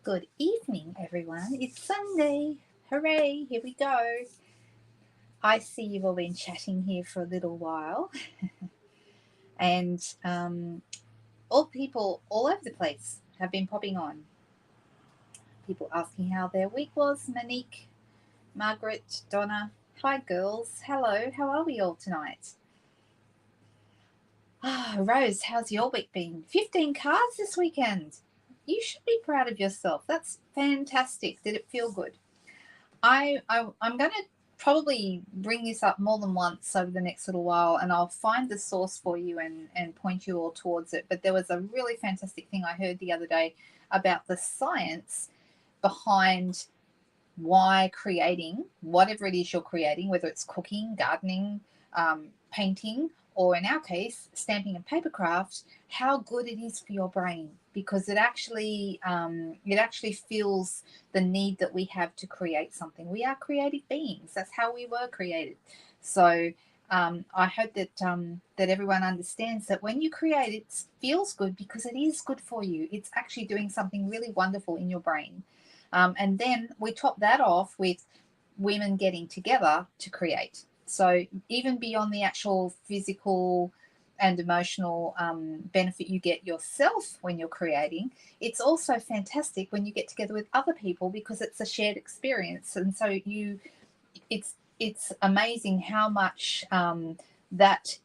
Good evening, everyone. It's Sunday. Hooray, here we go. I see you've all been chatting here for a little while, and all people all over the place have been popping on. People asking how their week was. Monique, Margaret, Donna. Hi, girls. Hello. How are we all tonight? Rose, how's your week been? 15 cards this weekend. You should be proud of yourself. That's fantastic. Did it feel good? I'm going to probably bring this up more than once over the next little while, and I'll find the source for you and point you all towards it. But there was a really fantastic thing I heard the other day about the science behind why creating whatever it is you're creating, whether it's cooking, gardening, painting, or in our case, stamping and paper craft, how good it is for your brain, because it actually feels the need that we have to create something. We are creative beings. That's how we were created. So I hope that everyone understands that when you create, it feels good because it is good for you. It's actually doing something really wonderful in your brain. And then we top that off with women getting together to create. So even beyond the actual physical and emotional benefit you get yourself when you're creating, it's also fantastic when you get together with other people because it's a shared experience. And so it's amazing how much that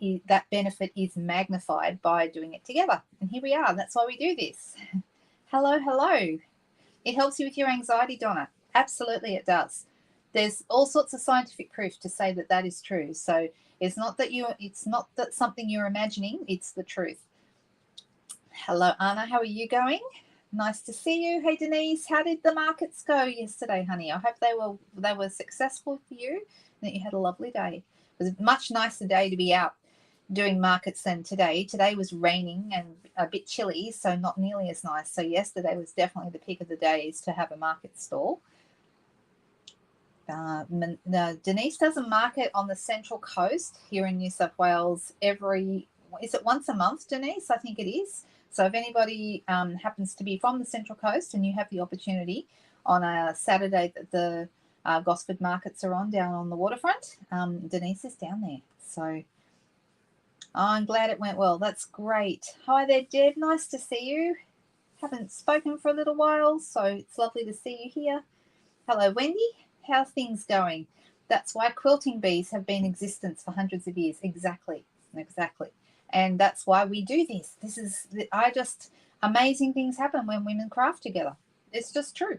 benefit is magnified by doing it together. And here we are. That's why we do this. Hello, hello. It helps you with your anxiety, Donna. Absolutely, it does. There's all sorts of scientific proof to say that that is true. So it's not that something you're imagining. It's the truth. Hello, Anna. How are you going? Nice to see you. Hey, Denise. How did the markets go yesterday, honey? I hope they were successful for you and that you had a lovely day. It was a much nicer day to be out doing markets than today. Today was raining and a bit chilly, so not nearly as nice. So yesterday was definitely the peak of the days to have a market stall. Denise does a market on the Central Coast here in New South Wales is it once a month, Denise? I think it is. So if anybody happens to be from the Central Coast and you have the opportunity on a Saturday that the Gosford markets are on down on the waterfront, Denise is down there. So I'm glad it went well. That's great. Hi there, Deb. Nice to see you. Haven't spoken for a little while, so it's lovely to see you here. Hello, Wendy. How's things going? That's why quilting bees have been in existence for hundreds of years. Exactly. And that's why we do this. Amazing things happen when women craft together. It's just true.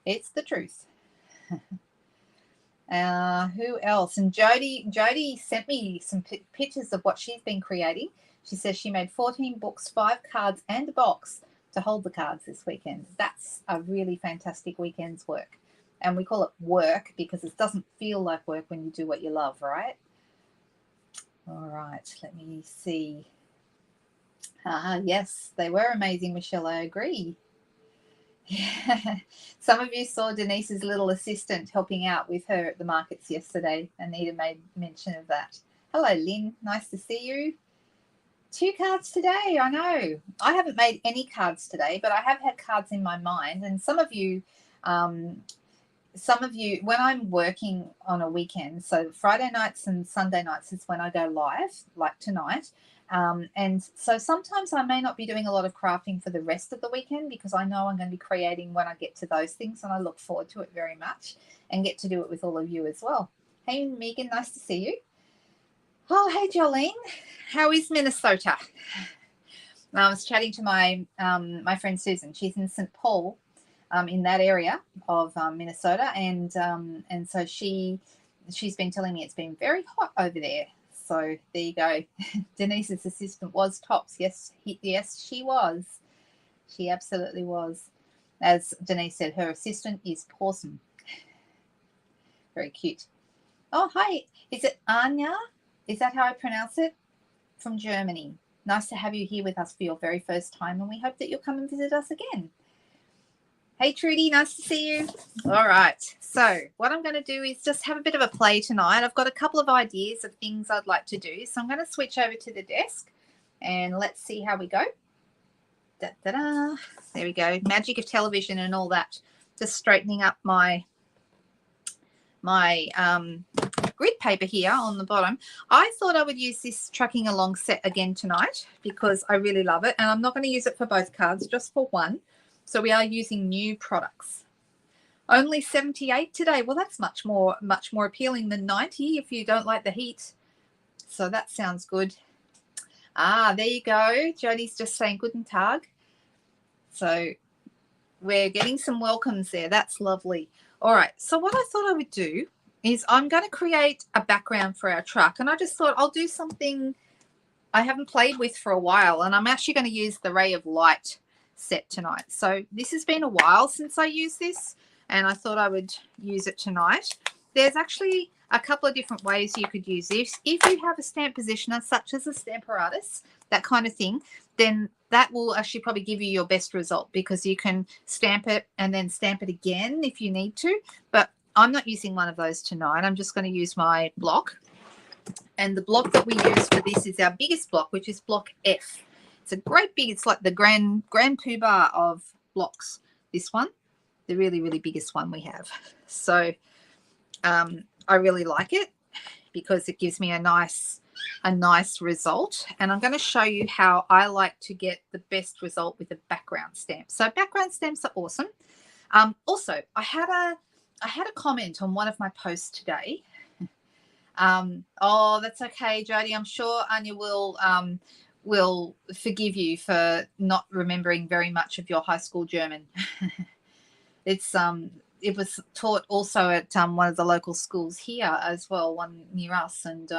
It's the truth. Who else? And Jody sent me some pictures of what she's been creating. She says she made 14 books, 5 cards, and a box to hold the cards this weekend. That's a really fantastic weekend's work. And we call it work because it doesn't feel like work when you do what you love, right? All right, let me see. Yes, they were amazing, Michelle. I agree. Yeah. Some of you saw Denise's little assistant helping out with her at the markets yesterday. Anita made mention of that. Hello, Lynn. Nice to see you. 2 cards today. I know. I haven't made any cards today, but I have had cards in my mind. And some of you, when I'm working on a weekend, so Friday nights and Sunday nights is when I go live, like tonight. And so sometimes I may not be doing a lot of crafting for the rest of the weekend because I know I'm going to be creating when I get to those things, and I look forward to it very much and get to do it with all of you as well. Hey, Megan, nice to see you. Oh, hey, Jolene. How is Minnesota? I was chatting to my friend Susan. She's in St. Paul, in that area of Minnesota, and so she's been telling me it's been very hot over there. So there you go. Denise's assistant was tops. Yes, she was. She absolutely was. As Denise said, her assistant is Pawsome. Very cute. Oh, hi. Is it Anya? Is that how I pronounce it? From Germany. Nice to have you here with us for your very first time, and we hope that you'll come and visit us again. Hey, Trudy, nice to see you. All right, so what I'm going to do is just have a bit of a play tonight. I've got a couple of ideas of things I'd like to do, so I'm going to switch over to the desk and let's see how we go. Da-da-da. There we go. Magic of television and all that. Just straightening up my grid paper here on the bottom. I thought I would use this Trucking Along set again tonight because I really love it. And I'm not going to use it for both cards, just for one. So we are using new products. Only 78 today. Well, that's much more appealing than 90 if you don't like the heat. So that sounds good. Ah, there you go. Jodie's just saying Guten Tag. So we're getting some welcomes there. That's lovely. All right. So what I thought I would do is I'm going to create a background for our truck. And I just thought I'll do something I haven't played with for a while. And I'm actually going to use the Ray of Light set tonight. So this has been a while since I used this, and I thought I would use it tonight. There's actually a couple of different ways you could use this. If you have a stamp positioner, such as a Stamparatus, that kind of thing, then that will actually probably give you your best result because you can stamp it and then stamp it again if you need to. But I'm not using one of those tonight. I'm just going to use my block. And the block that we use for this is our biggest block, which is block F. It's a great big, it's like the grand poobah of blocks. This one, the really, really biggest one we have. So I really like it because it gives me a nice result. And I'm going to show you how I like to get the best result with a background stamp. So background stamps are awesome. Also, I had a comment on one of my posts today. Oh, that's okay, Jodie. I'm sure Anya will forgive you for not remembering very much of your high school German. It was taught also at one of the local schools here as well, one near us, and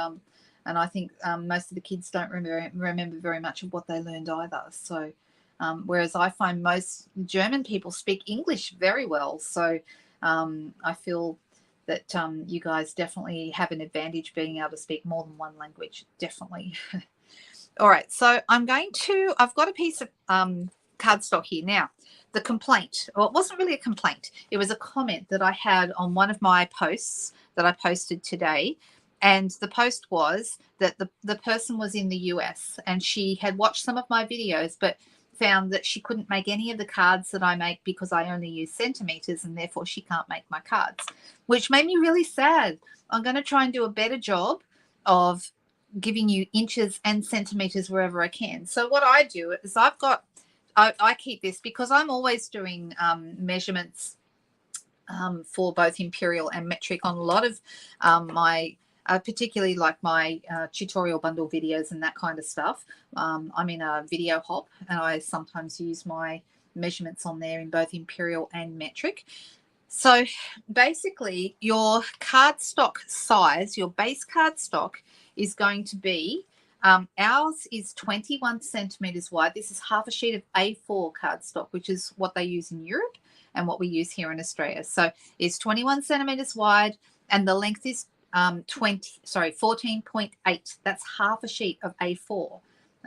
I think most of the kids don't remember very much of what they learned either. So whereas I find most German people speak English very well, so I feel that you guys definitely have an advantage being able to speak more than one language, definitely. All right, so I've got a piece of cardstock here. Now, the complaint, or it wasn't really a complaint, it was a comment that I had on one of my posts that I posted today. And the post was that the person was in the US and she had watched some of my videos, but found that she couldn't make any of the cards that I make because I only use centimeters and therefore she can't make my cards, which made me really sad. I'm going to try and do a better job of giving you inches and centimeters wherever I can. So what I do is I keep this because I'm always doing measurements for both imperial and metric on a lot of my particularly like my tutorial bundle videos and that kind of stuff. I'm in a video hop and I sometimes use my measurements on there in both imperial and metric. So basically your cardstock size, your base cardstock is going to be, ours is 21 centimeters wide. This is half a sheet of A4 cardstock, which is what they use in Europe and what we use here in Australia. So it's 21 centimeters wide and the length is 14.8. That's half a sheet of A4.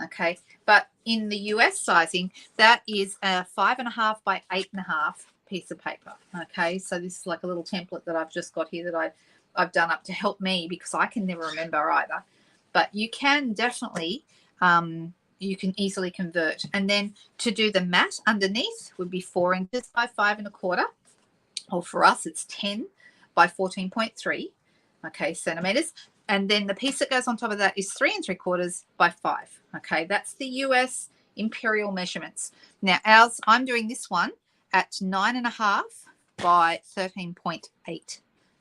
Okay, but in the US sizing, that is a 5.5 by 8.5 piece of paper. Okay, so this is like a little template that I've just got here that I've done up to help me because I can never remember either. But you can definitely you can easily convert. And then to do the mat underneath would be 4 inches by 5.25, or for us it's 10 by 14.3. Okay, centimeters. And then the piece that goes on top of that is 3 3/4 by 5. Okay, that's the US imperial measurements. Now ours, I'm doing this one at 9.5 by 13.8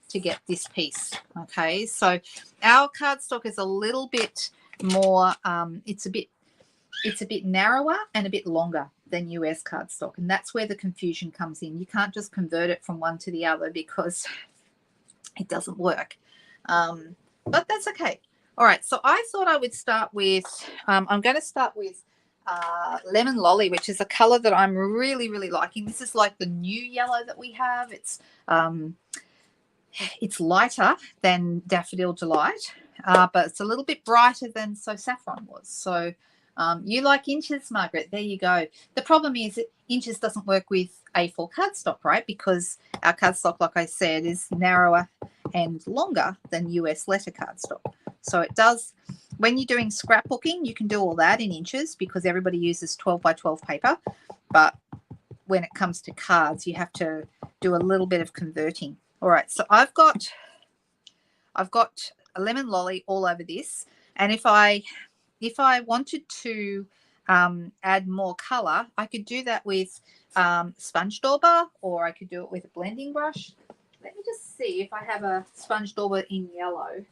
to get this piece. Okay, so our cardstock is a little bit more, it's a bit narrower and a bit longer than US cardstock, and that's where the confusion comes in. You can't just convert it from one to the other because it doesn't work. But that's okay. All right, so I thought I would start with, I'm going to start with Lemon Lolly, which is a color that I'm really, really liking. This is like the new yellow that we have. It's lighter than Daffodil Delight, but it's a little bit brighter than So Saffron was. So you like inches, Margaret? There you go. The problem is that inches doesn't work with A4 cardstock, right? Because our cardstock, like I said, is narrower and longer than US letter cardstock. So it does when you're doing scrapbooking, you can do all that in inches because everybody uses 12 by 12 paper. But when it comes to cards, you have to do a little bit of converting. All right, so I've got a lemon lolly all over this, and if I wanted to add more color, I could do that with sponge dauber, or I could do it with a blending brush. Let me just see if I have a sponge dauber in yellow.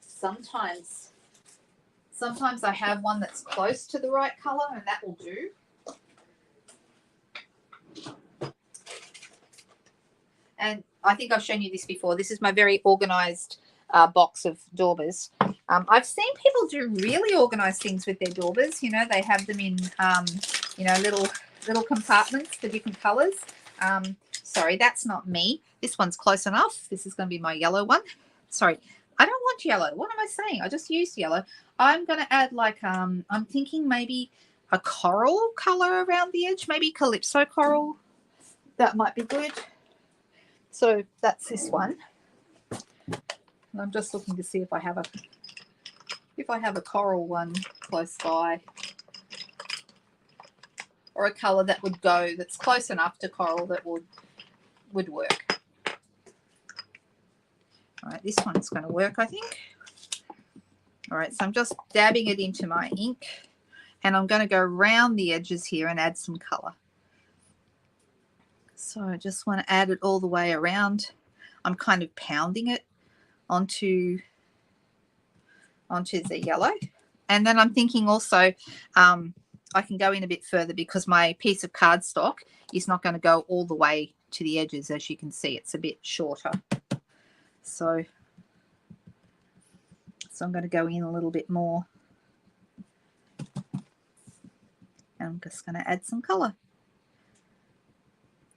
Sometimes I have one that's close to the right color, and that will do. And I think I've shown you this before. This is my very organized box of daubers. I've seen people do really organized things with their daubers. You know, they have them in, you know, little compartments for different colors. Sorry, that's not me. This one's close enough. This is going to be my yellow one. Sorry, I don't want yellow. What am I saying? I just used yellow. I'm going to add like, I'm thinking maybe a coral color around the edge, maybe Calypso coral. That might be good. So that's this one. And I'm just looking to see if I have a coral one close by, or a color that would go, that's close enough to coral that would work. All right, this one's going to work, I think. All right, so I'm just dabbing it into my ink, and I'm going to go around the edges here and add some color. So I just want to add it all the way around. I'm kind of pounding it onto the yellow. And then I'm thinking also I can go in a bit further because my piece of cardstock is not going to go all the way to the edges. As you can see, it's a bit shorter. So I'm going to go in a little bit more. And I'm just going to add some color.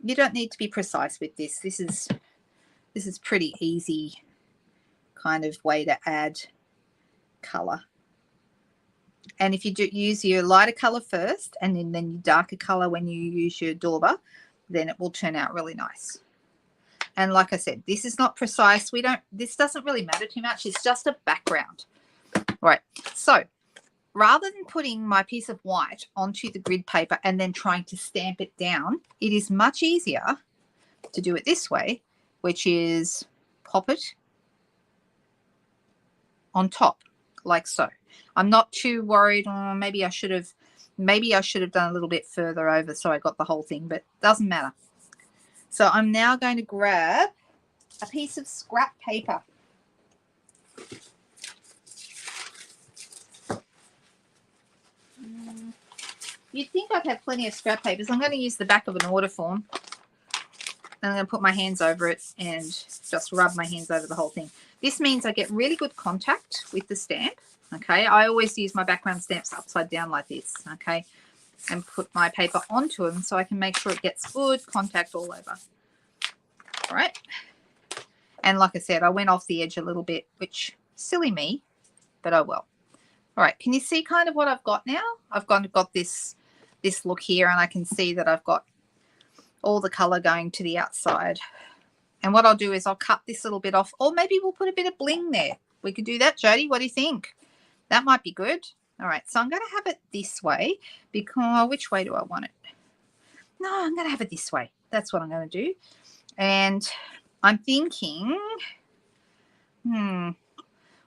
You don't need to be precise with this. This is pretty easy kind of way to add color. And if you do use your lighter color first and then your darker color when you use your dauber, then it will turn out really nice. And like I said, this is not precise. This doesn't really matter too much. It's just a background. All right. So rather than putting my piece of white onto the grid paper and then trying to stamp it down, it is much easier to do it this way, which is pop it on top like so. I'm not too worried. Maybe I should have done a little bit further over so I got the whole thing, but doesn't matter. So I'm now going to grab a piece of scrap paper. You'd think I'd have plenty of scrap papers. I'm going to use the back of an order form. And I'm going to put my hands over it and just rub my hands over the whole thing. This means I get really good contact with the stamp. Okay, I always use my background stamps upside down like this. Okay, and put my paper onto them so I can make sure it gets good contact all over. All right. And like I said, I went off the edge a little bit, which silly me, but oh well. All right, can you see kind of what I've got now? I've got this look here, and I can see that I've got all the color going to the outside. And what I'll do is I'll cut this little bit off, or maybe we'll put a bit of bling there. We could do that, Jody. What do you think? That might be good. All right, so I'm going to have it this way because which way do I want it? No, I'm going to have it this way. That's what I'm going to do. And I'm thinking, we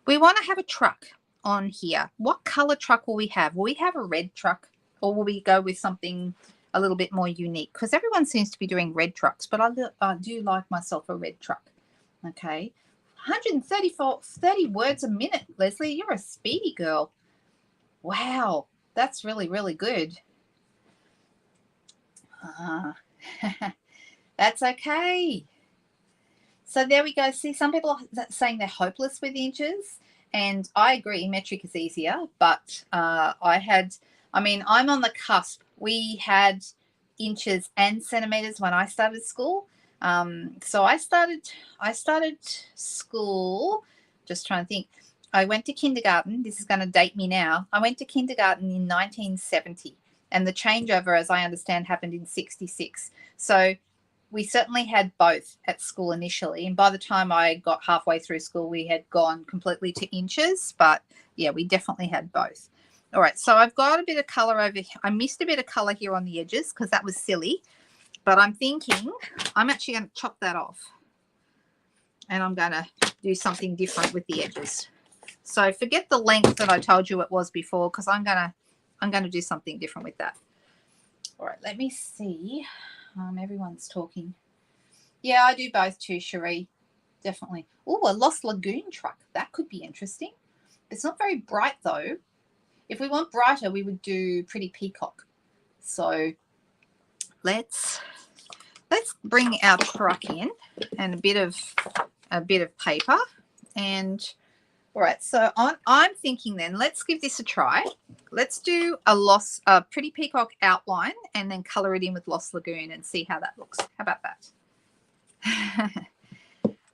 want to have a truck on here. What color truck will we have? Will we have a red truck, or will we go with something a little bit more unique? Because everyone seems to be doing red trucks, but I do like myself a red truck. Okay, 30 words a minute, Leslie. You're a speedy girl. Wow, that's really, really good. That's okay. So there we go. See, some people are saying they're hopeless with inches, and I agree, metric is easier, but I'm on the cusp. We had inches and centimeters when I started school. So I started school, just trying to think. I went to kindergarten. This is going to date me now. I went to kindergarten in 1970, and the changeover, as I understand, happened in 66. So we certainly had both at school initially, and by the time I got halfway through school, we had gone completely to inches. But yeah, we definitely had both. All right, so I've got a bit of color over here. I missed a bit of color here on the edges because that was silly, but I'm thinking I'm actually going to chop that off, and I'm going to do something different with the edges. So forget the length that I told you it was before, because I'm gonna do something different with that. All right, let me see. Everyone's talking. Yeah, I do both too, Cherie. Definitely. Oh, a Lost Lagoon truck. That could be interesting. It's not very bright though. If we want brighter, we would do Pretty Peacock. So let's bring our truck in, and a bit of paper. And all right, so I'm thinking then, let's give this a try. Let's do a Pretty Peacock outline and then color it in with Lost Lagoon and see how that looks. How about that?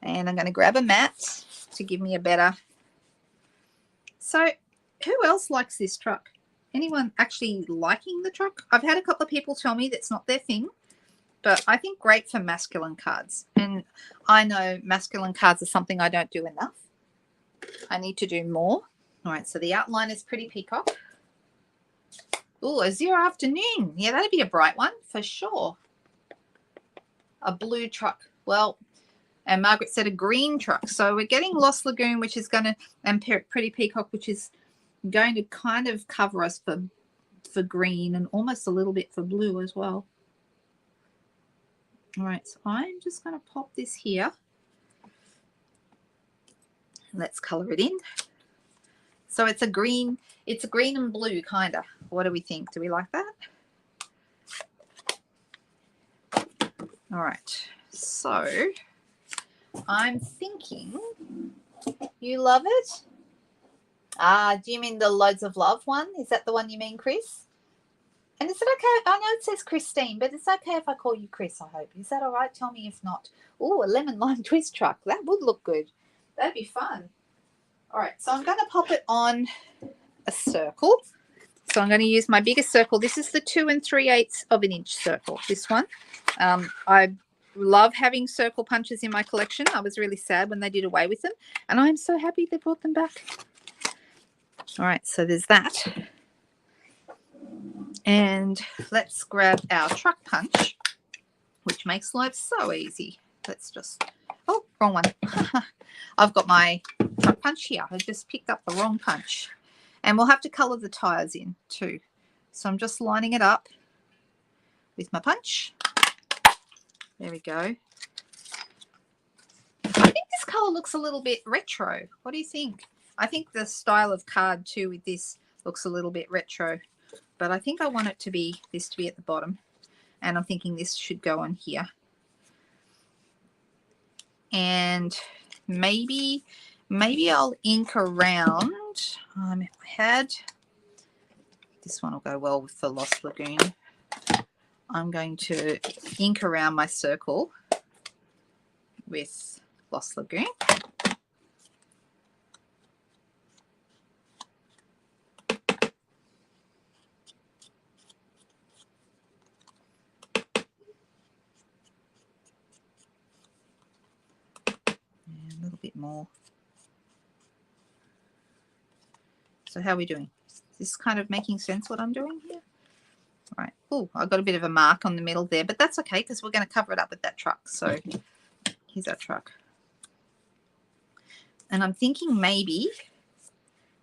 And I'm going to grab a mat to give me a better. So who else likes this truck? Anyone actually liking the truck? I've had a couple of people tell me that's not their thing, but I think great for masculine cards. And I know masculine cards are something I don't do enough. I need to do more. All right, so the outline is Pretty Peacock. Oh, a Zero Afternoon. Yeah, that'd be a bright one for sure. A blue truck. Well, and Margaret said a green truck. So we're getting Lost Lagoon, which is going to, and Pretty Peacock, which is going to kind of cover us for green and almost a little bit for blue as well. All right, so I'm just going to pop this here. Let's color it in. So it's a green and blue kind of. What do we think? Do we like that? All right. So I'm thinking, you love it? Do you mean the Loads of Love one? Is that the one you mean, Chris? And is it okay? I know it says Christine, but it's okay if I call you Chris, I hope. Is that all right? Tell me if not. Oh, a lemon lime twist truck. That would look good. That'd be fun. All right, so I'm going to pop it on a circle. So I'm going to use my biggest circle. This is the 2 3/8 of an inch circle, this one. I love having circle punches in my collection. I was really sad when they did away with them, and I'm so happy they brought them back. All right, so there's that. And let's grab our truck punch, which makes life so easy. Let's just, oh, wrong one. I've got my truck punch here. I just picked up the wrong punch. And we'll have to color the tires in too. So I'm just lining it up with my punch. There we go. I think this color looks a little bit retro. What do you think? I think the style of card too with this looks a little bit retro. But I think I want it to be, this to be at the bottom. And I'm thinking this should go on here. And maybe I'll ink around. If I had, this one will go well with the Lost Lagoon. I'm going to ink around my circle with Lost Lagoon. And a little bit more. So how are we doing? Is this kind of making sense what I'm doing here? All right. Oh, I've got a bit of a mark on the middle there, but that's okay because we're going to cover it up with that truck. So here's our truck. And I'm thinking maybe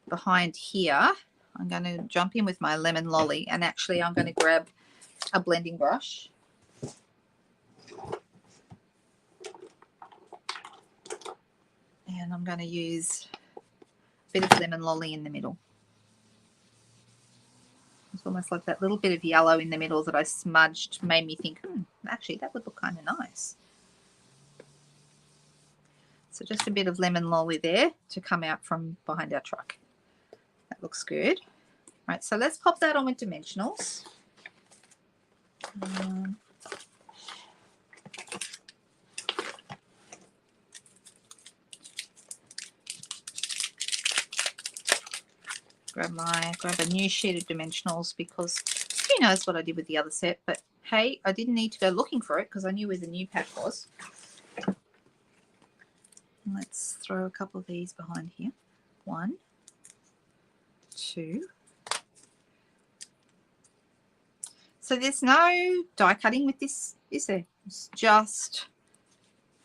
behind here, I'm going to jump in with my lemon lolly, and actually I'm going to grab a blending brush. And I'm going to use a bit of lemon lolly in the middle. It's almost like that little bit of yellow in the middle that I smudged made me think, actually that would look kind of nice. So just a bit of lemon lolly there to come out from behind our truck. That looks good. All right, so let's pop that on with dimensionals. Grab a new sheet of dimensionals because Who knows what I did with the other set, but hey, I didn't need to go looking for it because I knew where the new pack was. Let's throw a couple of these behind here. 1, 2. So there's no die cutting with this, is there? It's just,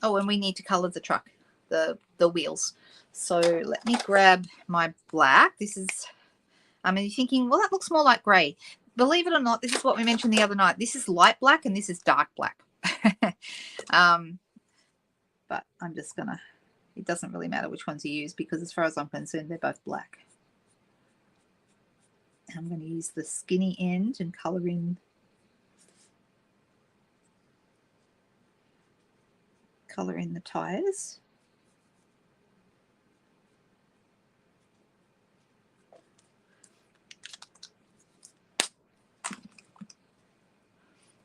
oh, and we need to color the truck, the wheels. So let me grab my black. This is, I mean, you're thinking, well, that looks more like gray. Believe it or not, this is what we mentioned the other night. This is light black and this is dark black. But I'm just gonna, it doesn't really matter which ones you use because as far as I'm concerned, they're both black. I'm going to use the skinny end and color in the tires.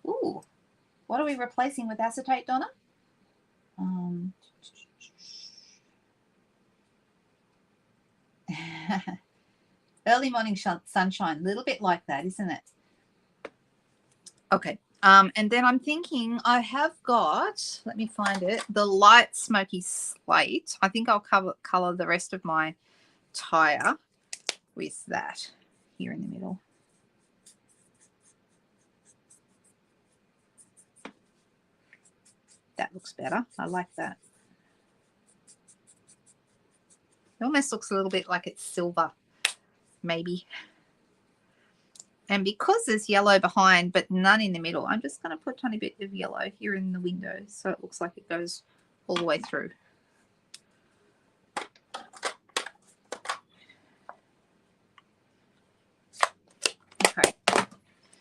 Ooh, what are we replacing with acetate, Donna? Early morning sunshine, a little bit like that, isn't it? Okay. And then I'm thinking I have got, let me find it, the light smoky slate. I think I'll color the rest of my tire with that here in the middle. That looks better. I like that. It almost looks a little bit like it's silver, maybe. And because there's yellow behind but none in the middle, I'm just going to put a tiny bit of yellow here in the window so it looks like it goes all the way through. Okay,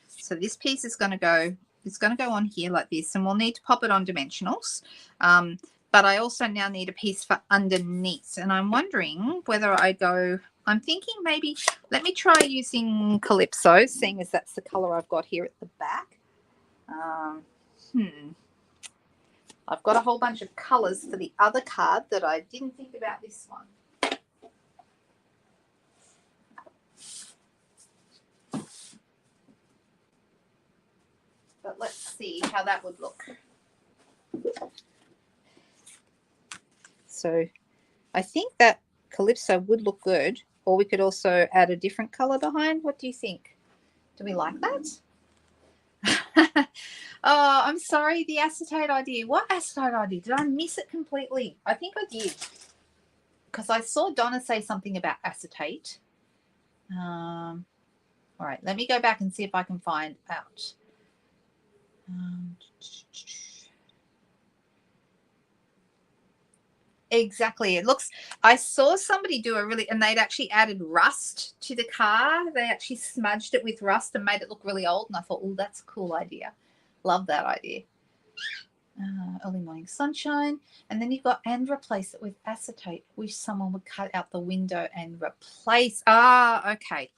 so this piece is going to go, it's going to go on here like this, and we'll need to pop it on dimensionals. But I also now need a piece for underneath, and I'm wondering whether I go, I'm thinking maybe, let me try using Calypso, seeing as that's the color I've got here at the back. I've got a whole bunch of colors for the other card that I didn't think about this one. But let's see how that would look. So I think that Calypso would look good, or we could also add a different color behind. What do you think? Do we like that? Oh, I'm sorry, the acetate idea. What acetate idea? Did I miss it completely? I think I did, because I saw Donna say something about acetate. All right, let me go back and see if I can find out. Exactly. It looks, I saw somebody do a really, and they'd actually added rust to the car. They actually smudged it with rust and made it look really old. And I thought, oh, that's a cool idea. Love that idea. Early morning sunshine. And then you've got, and replace it with acetate. Wish someone would cut out the window and replace. Okay.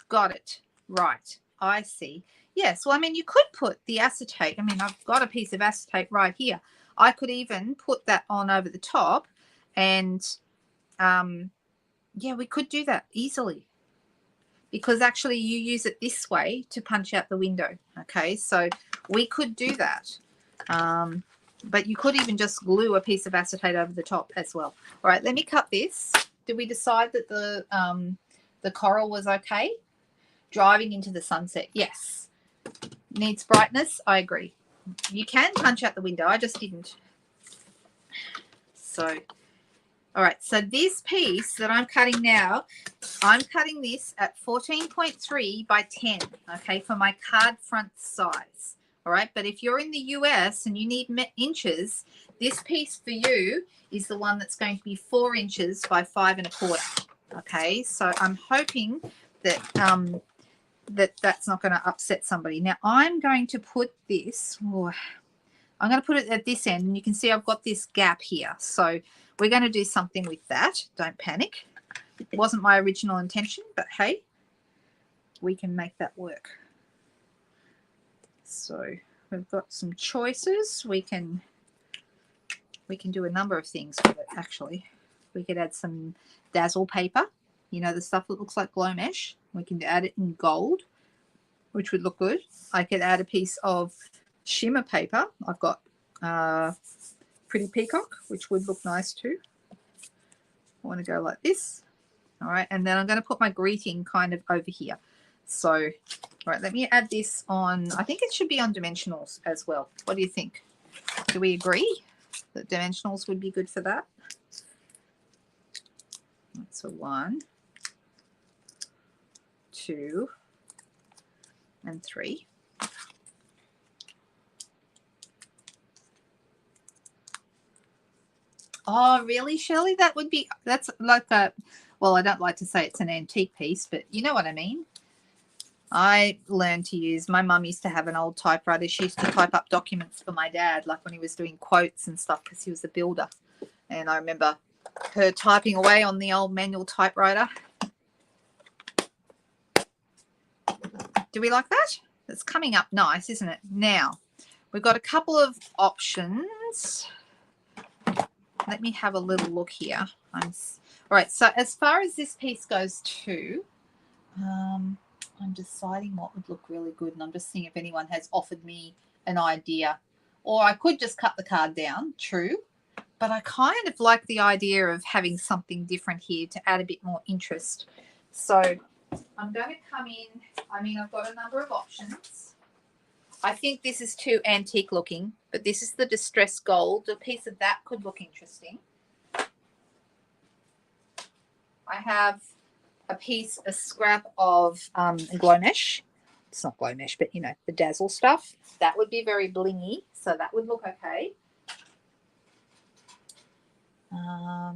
Got it. Right. I see. Yes. Well, I mean, you could put the acetate. I mean, I've got a piece of acetate right here. I could even put that on over the top. And yeah, we could do that easily, because actually you use it this way to punch out the window. Okay, so we could do that. But you could even just glue a piece of acetate over the top as well. All right, let me cut this. Did we decide that the coral was okay? Driving into the sunset, yes. Needs brightness, I agree. You can punch out the window, I just didn't. So all right, so this piece that I'm cutting now, I'm cutting this at 14.3 by 10, okay, for my card front size. All right, but if you're in the US and you need inches, this piece for you is the one that's going to be 4 inches by 5 1/4. Okay, so I'm hoping that that's not going to upset somebody. Now I'm going to put this, I'm going to put it at this end, and you can see I've got this gap here. So we're going to do something with that. Don't panic. It wasn't my original intention, but hey, we can make that work. So we've got some choices. We can do a number of things with it, actually. We could add some dazzle paper, you know, the stuff that looks like glow mesh. We can add it in gold. which would look good. I could add a piece of shimmer paper. I've got Pretty Peacock, which would look nice too. I want to go like this. All right, and then I'm going to put my greeting kind of over here. So, all right, let me add this on. I think it should be on dimensionals as well. What do you think? Do we agree that dimensionals would be good for that? That's a 1, 2, and 3. Oh, really, Shirley? That's like a, well, I don't like to say it's an antique piece, but you know what I mean. I learned to use, my mum used to have an old typewriter. She used to type up documents for my dad, like when he was doing quotes and stuff, because he was a builder. And I remember her typing away on the old manual typewriter. Do we like that? It's coming up nice, isn't it? Now, we've got a couple of options. Let me have a little look here. All right, so as far as this piece goes too, I'm deciding what would look really good, and I'm just seeing if anyone has offered me an idea. Or I could just cut the card down, true, but I kind of like the idea of having something different here to add a bit more interest. So I'm going to come in. I mean, I've got a number of options. I think this is too antique looking, but this is the distressed gold. A piece of that could look interesting. I have a scrap of glow mesh. It's not glow mesh, but you know, the dazzle stuff. That would be very blingy, so that would look okay. I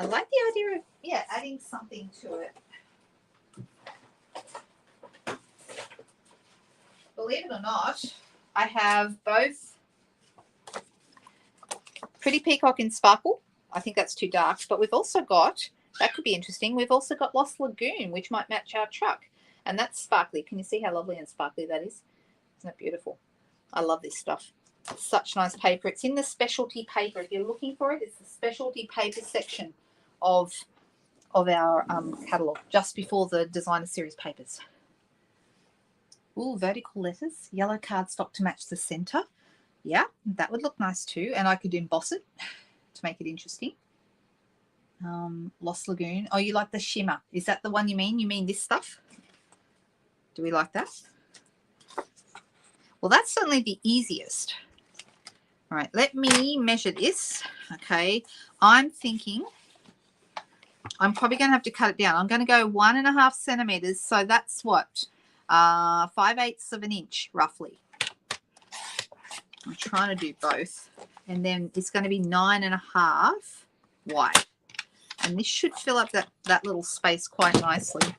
like the idea of, yeah, adding something to it. Believe it or not, I have both Pretty Peacock in Sparkle. I think that's too dark, but we've also got, that could be interesting, we've also got Lost Lagoon, which might match our truck. And that's sparkly. Can you see how lovely and sparkly that is? Isn't it beautiful? I love this stuff. Such nice paper. It's in the specialty paper. If you're looking for it, it's the specialty paper section of our catalogue, just before the designer series papers. Ooh, vertical letters, yellow cardstock to match the center. Yeah, that would look nice too. And I could emboss it to make it interesting. Lost Lagoon. Oh, you like the shimmer. Is that the one you mean? You mean this stuff? Do we like that? Well, that's certainly the easiest. All right, let me measure this. Okay, I'm thinking I'm probably going to have to cut it down. I'm going to go 1.5 centimeters. So that's what? 5/8 of an inch, roughly. I'm trying to do both. And then it's going to be 9.5 wide. And this should fill up that little space quite nicely.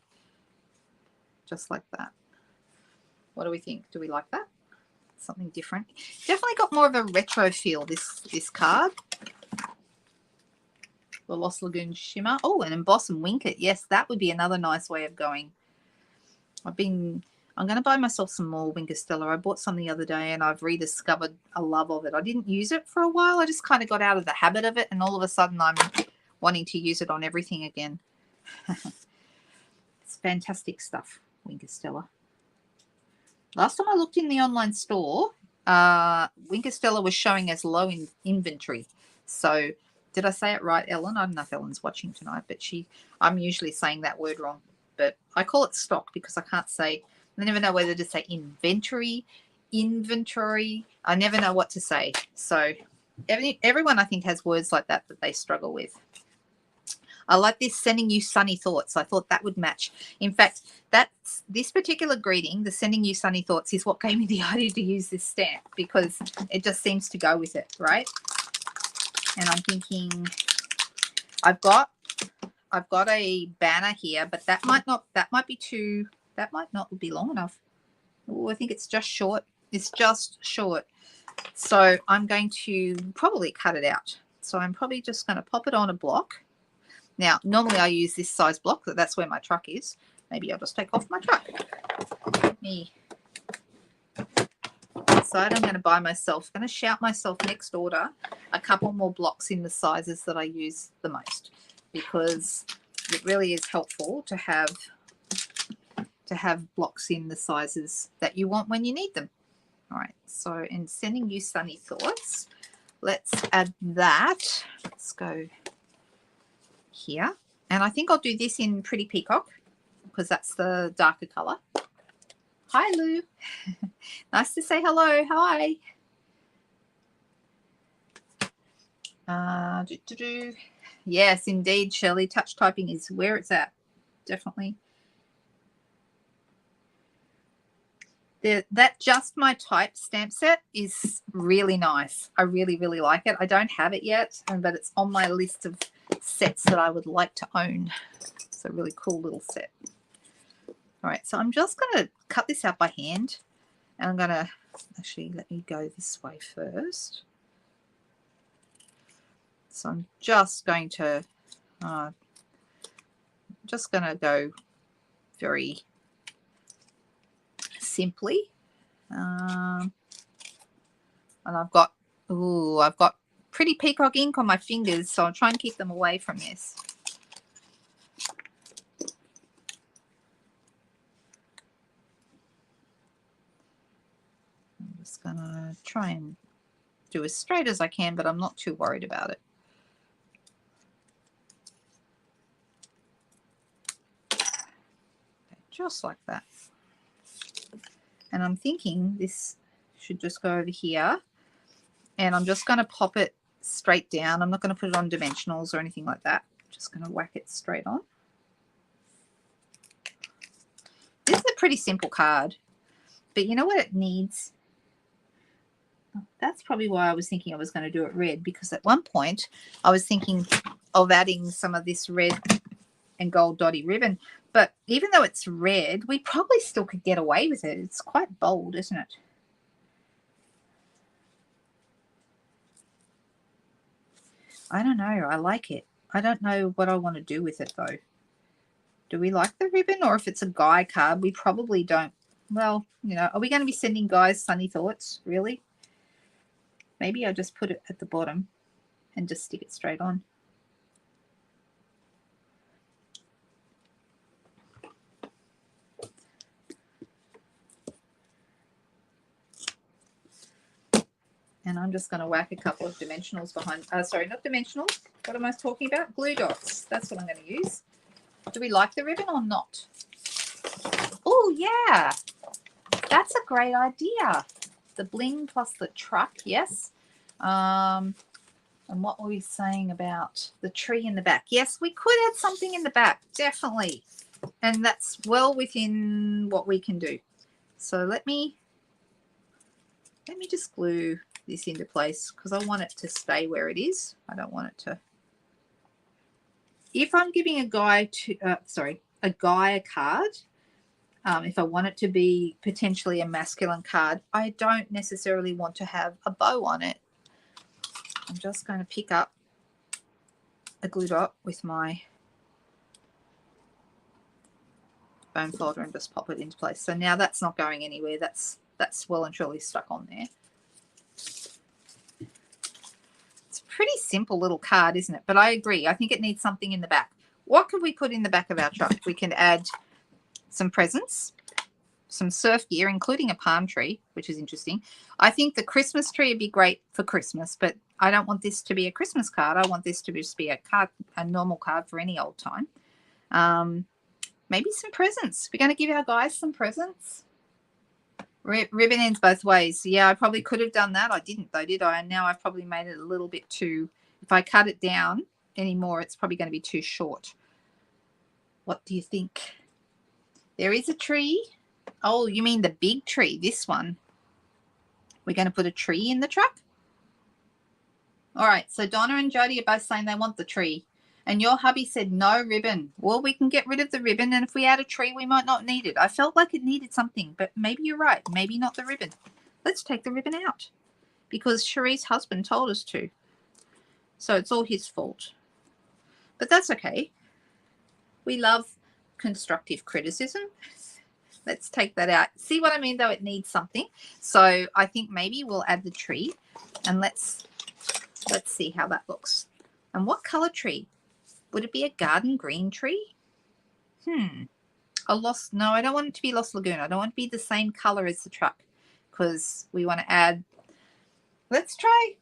Just like that. What do we think? Do we like that? Something different. Definitely got more of a retro feel, this card. The Lost Lagoon shimmer. Oh, and emboss and wink it. Yes, that would be another nice way of going. I'm going to buy myself some more Wink Stella. I bought some the other day and I've rediscovered a love of it. I didn't use it for a while. I just kind of got out of the habit of it, and all of a sudden I'm wanting to use it on everything again. It's fantastic stuff, Wink Stella. Last time I looked in the online store, Wink Stella was showing as low in inventory. So did I say it right, Ellen? I don't know if Ellen's watching tonight, but I'm usually saying that word wrong. But I call it stock because I can't say, I never know whether to say inventory. I never know what to say. So everyone, I think, has words like that they struggle with. I like this, sending you sunny thoughts. I thought that would match. In fact, this particular greeting, the sending you sunny thoughts, is what gave me the idea to use this stamp, because it just seems to go with it, right? And I'm thinking, I've got a banner here, but that might not be long enough. Oh, I think it's just short. It's just short. So I'm going to probably cut it out. So I'm probably just going to pop it on a block. Now, normally I use this size block, but that's where my truck is. Maybe I'll just take off my truck. So I'm going to buy myself, going to shout myself next order a couple more blocks in the sizes that I use the most, because it really is helpful to have to have blocks in the sizes that you want when you need them. All right, so in sending you sunny thoughts, let's add that. Let's go here. And I think I'll do this in Pretty Peacock because that's the darker color. Hi, Lou. Nice to say hello. Hi. Yes, indeed, Shelley. Touch typing is where it's at. Definitely. That Just My Type stamp set is really nice. I really, really like it. I don't have it yet, but it's on my list of sets that I would like to own. It's a really cool little set. All right, so I'm just going to cut this out by hand. And I'm going to, actually, let me go this way first. So I'm just going to go very simply. And I've got Pretty Peacock ink on my fingers, so I'll try and keep them away from this. I'm just going to try and do as straight as I can, but I'm not too worried about it. Just like that. And I'm thinking this should just go over here. And I'm just going to pop it straight down. I'm not going to put it on dimensionals or anything like that. I'm just going to whack it straight on. This is a pretty simple card. But you know what it needs? That's probably why I was thinking I was going to do it red, because at one point I was thinking of adding some of this red and gold dotty ribbon. But even though it's red, we probably still could get away with it. It's quite bold, isn't it? I don't know. I like it. I don't know what I want to do with it, though. Do we like the ribbon? Or if it's a guy card, we probably don't. Well, you know, are we going to be sending guys sunny thoughts? Really? Maybe I'll just put it at the bottom and just stick it straight on. And I'm just going to whack a couple of dimensionals behind. Sorry, not dimensionals. What am I talking about? Glue dots. That's what I'm going to use. Do we like the ribbon or not? Oh, yeah. That's a great idea. The bling plus the truck, yes. And what were we saying about the tree in the back? Yes, we could add something in the back, definitely. And that's well within what we can do. So let me just glue this into place because I want it to stay where it is. I don't want it to. If I'm giving a guy a card, if I want it to be potentially a masculine card, I don't necessarily want to have a bow on it. I'm just going to pick up a glue dot with my bone folder and just pop it into place. So now that's not going anywhere. That's well and truly stuck on there. It's a pretty simple little card, isn't it? But I agree. I think it needs something in the back. What could we put in the back of our truck? We can add some presents, some surf gear, including a palm tree, which is interesting. I think the Christmas tree would be great for Christmas, but I don't want this to be a Christmas card. I want this to just be a card, a normal card for any old time. Maybe some presents. We're going to give our guys some presents. Ribbon ends both ways. Yeah, I probably could have done that. I didn't though, did I? And now I've probably made it a little bit too, if I cut it down anymore, it's probably going to be too short. What do you think? There is a tree. Oh, you mean the big tree, this one. We're going to put a tree in the truck? All right, so Donna and Jody are both saying they want the tree. And your hubby said no ribbon. Well, we can get rid of the ribbon, and if we add a tree, we might not need it. I felt like it needed something, but maybe you're right. Maybe not the ribbon. Let's take the ribbon out because Cherie's husband told us to. So it's all his fault. But that's okay. We love constructive criticism. Let's take that out. See what I mean, though? It needs something. So I think maybe we'll add the tree, and let's see how that looks. And what color tree? Would it be a garden green tree? No, I don't want it to be Lost Lagoon. I don't want it to be the same color as the truck because we want to add. Let's try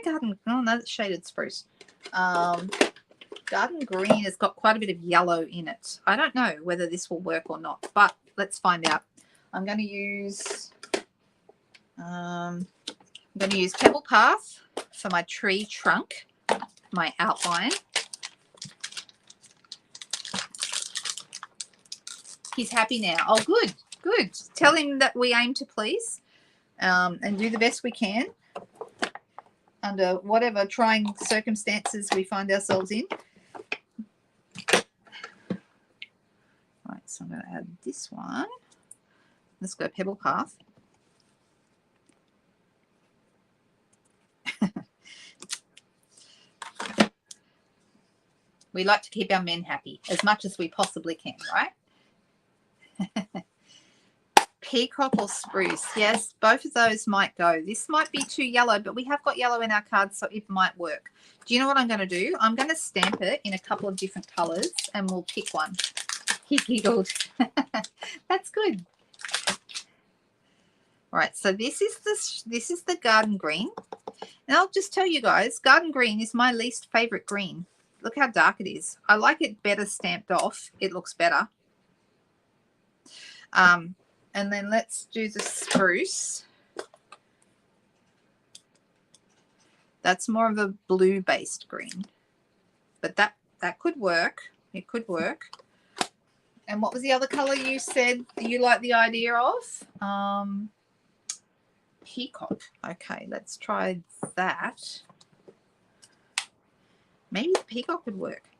garden. Oh no, that's shaded spruce. Garden green has got quite a bit of yellow in it. I don't know whether this will work or not, but let's find out. I'm going to use Pebble Path for my tree trunk, my outline. He's happy now. Oh, good, good. Tell him that we aim to please and do the best we can under whatever trying circumstances we find ourselves in. Right, so I'm going to add this one. Let's go Pebble Path. We like to keep our men happy as much as we possibly can, right? Peacock or spruce? Yes, both of those might go. This might be too yellow, but we have got yellow in our cards, so it might work. Do you know what I'm going to do? I'm going to stamp it in a couple of different colors, and we'll pick one. He giggled. That's good. All right, so this is the garden green. And I'll just tell you guys, garden green is my least favorite green. Look how dark it is. I like it better stamped off. It looks better. And then let's do the spruce. That's more of a blue-based green. But that could work. It could work. And what was the other color you said you like the idea of? Peacock. Okay, let's try that. Maybe the peacock would work.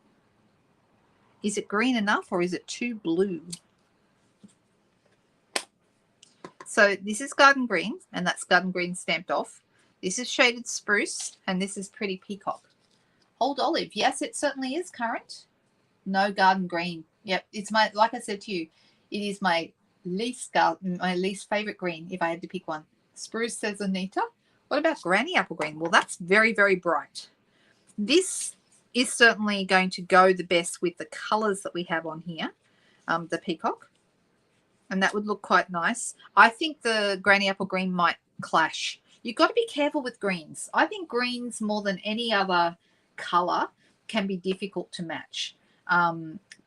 Is it green enough or is it too blue? So this is garden green, and that's garden green stamped off. This is shaded spruce, and this is pretty peacock. Old olive. Yes, it certainly is current. No garden green. Yep, it's my, like I said to you, it is my least favorite green if I had to pick one. Spruce, says Anita. What about granny apple green? Well, that's very, very bright. This is certainly going to go the best with the colors that we have on here, the peacock. And that would look quite nice. I think the granny apple green might clash. You've got to be careful with greens. I think greens, more than any other color, can be difficult to match.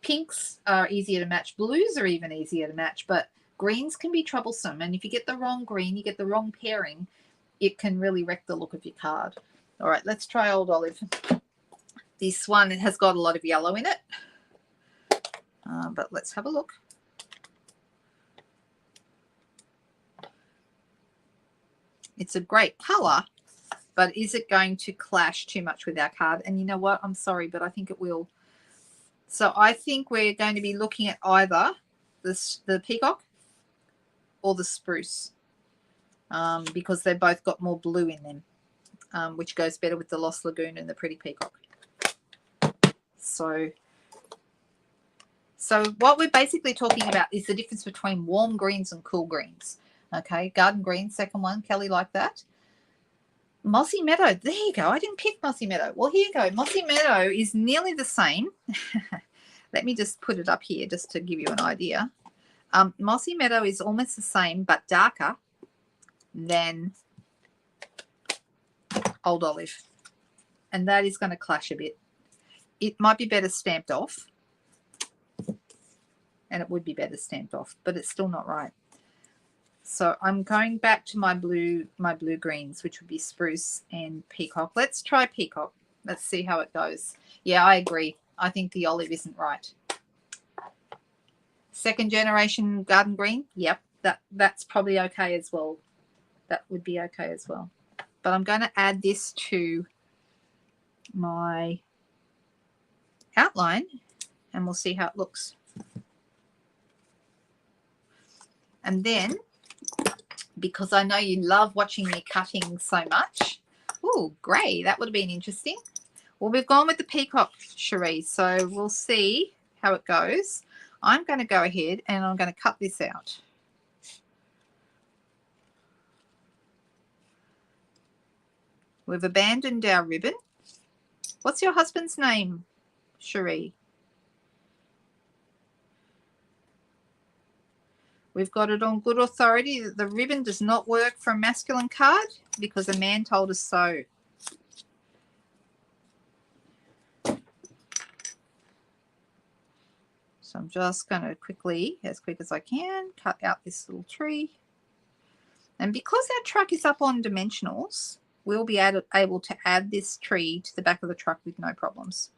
Pinks are easier to match. Blues are even easier to match. But greens can be troublesome. And if you get the wrong green, you get the wrong pairing, it can really wreck the look of your card. All right, let's try Old Olive. This one, it has got a lot of yellow in it. But let's have a look. It's a great color, but is it going to clash too much with our card? And you know what? I'm sorry, but I think it will. So I think we're going to be looking at either the peacock or the spruce because they've both got more blue in them, which goes better with the Lost Lagoon and the pretty peacock. So what we're basically talking about is the difference between warm greens and cool greens. Okay, garden green, second one. Kelly liked that. Mossy Meadow. There you go. I didn't pick Mossy Meadow. Well, here you go. Mossy Meadow is nearly the same. Let me just put it up here just to give you an idea. Mossy Meadow is almost the same but darker than Old Olive. And that is going to clash a bit. It might be better stamped off. And it would be better stamped off, but it's still not right. So I'm going back to my blue greens, which would be spruce and peacock. Let's try peacock. Let's see how it goes. Yeah, I agree. I think the olive isn't right. Second generation garden green. Yep, that's probably okay as well. That would be okay as well. But I'm going to add this to my outline and we'll see how it looks. And then, because I know you love watching me cutting so much. Oh, grey. That would have been interesting. Well, we've gone with the peacock, Cherie, so we'll see how it goes. I'm going to go ahead and I'm going to cut this out. We've abandoned our ribbon. What's your husband's name, Cherie? We've got it on good authority that the ribbon does not work for a masculine card because a man told us so. So I'm just going to quickly, as quick as I can, cut out this little tree. And because our truck is up on dimensionals, we'll be able to add this tree to the back of the truck with no problems.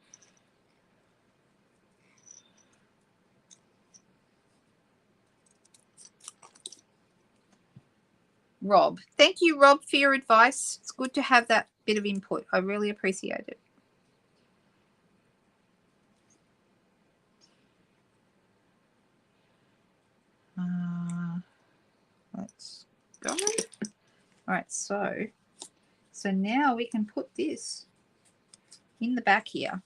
Rob. Thank you, Rob, for your advice. It's good to have that bit of input. I really appreciate it. Let's go. All right, so now we can put this in the back here.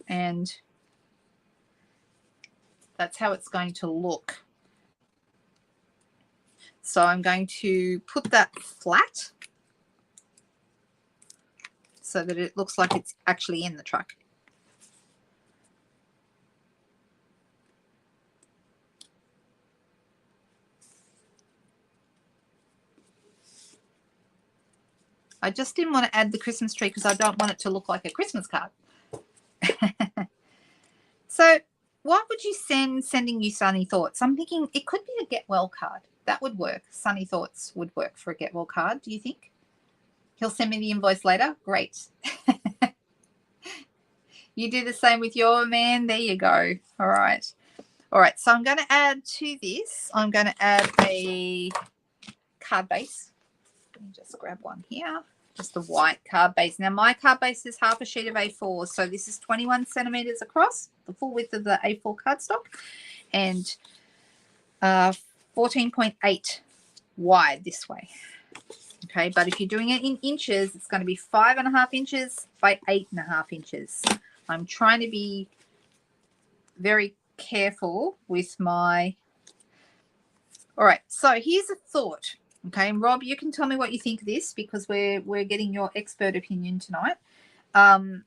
And that's how it's going to look. So I'm going to put that flat so that it looks like it's actually in the truck. I just didn't want to add the Christmas tree because I don't want it to look like a Christmas card. So what would you sending you sunny thoughts? I'm thinking it could be a get well card. That would work. Sunny thoughts would work for a get well card. Do you think? He'll send me the invoice later. Great. You do the same with your man. There you go. All right. All right. So I'm going to add to this. I'm going to add a card base. Let me just grab one here. Just the white card base. Now my card base is half a sheet of A4. So this is 21 centimeters across, the full width of the A4 cardstock, and 14.8 wide this way. Okay, but if you're doing it in inches, it's going to be 5.5 inches by 8.5 inches. I'm trying to be very careful with my... All right, so here's a thought. Okay, and Rob, you can tell me what you think of this because we're getting your expert opinion tonight. I'm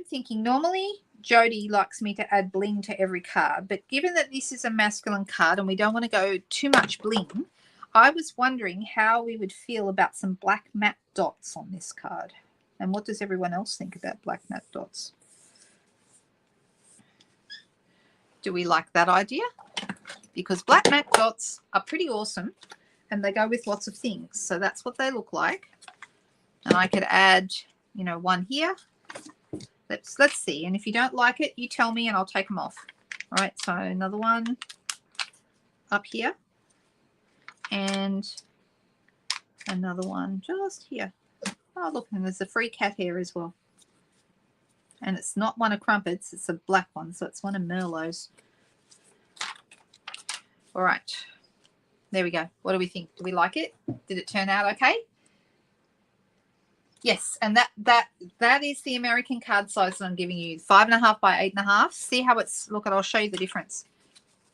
thinking normally Jody likes me to add bling to every card, but given that this is a masculine card and we don't want to go too much bling, I was wondering how we would feel about some black matte dots on this card. And what does everyone else think about black matte dots? Do we like that idea? Because black matte dots are pretty awesome and they go with lots of things. So that's what they look like. And I could add, you know, one here. Let's see. And if you don't like it, you tell me and I'll take them off. All right, so another one up here. And another one just here. Oh, look, and there's a free cat hair as well. And it's not one of Crumpet's, it's a black one, so it's one of Merlot's. All right, there we go. What do we think? Do we like it? Did it turn out okay? Yes, and that is the American card size that I'm giving you, 5.5 by 8.5. See how it's, look, I'll show you the difference.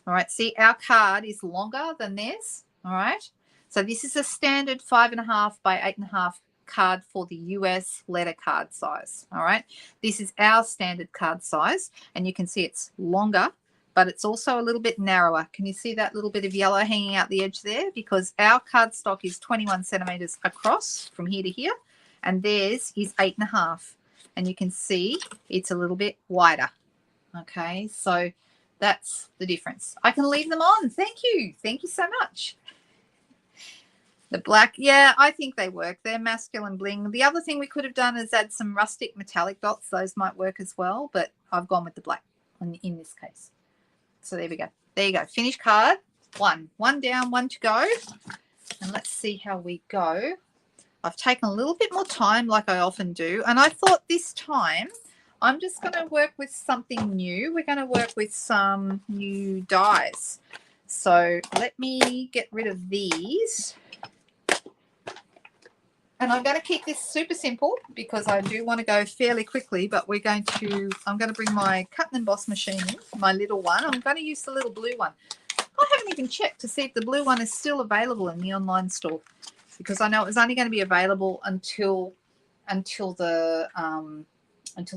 All right, see, our card is longer than theirs. All right, so this is a standard 5.5 by 8.5 card for the US letter card size. All right, this is our standard card size, and you can see it's longer, but it's also a little bit narrower. Can you see that little bit of yellow hanging out the edge there? Because our cardstock is 21 centimeters across from here to here, and theirs is 8.5, and you can see it's a little bit wider. Okay, so that's the difference. I can leave them on. Thank you so much. The black, yeah, I think they work. They're masculine bling. The other thing we could have done is add some rustic metallic dots. Those might work as well, but I've gone with the black in this case. So there we go. There you go. Finished card. One down, one to go. And let's see how we go. I've taken a little bit more time like I often do. And I thought this time I'm just going to work with something new. We're going to work with some new dies. So let me get rid of these. And I'm going to keep this super simple because I do want to go fairly quickly, but I'm going to bring my cut and emboss machine in, my little one. I'm going to use the little blue one. I haven't even checked to see if the blue one is still available in the online store because I know it was only going to be available until the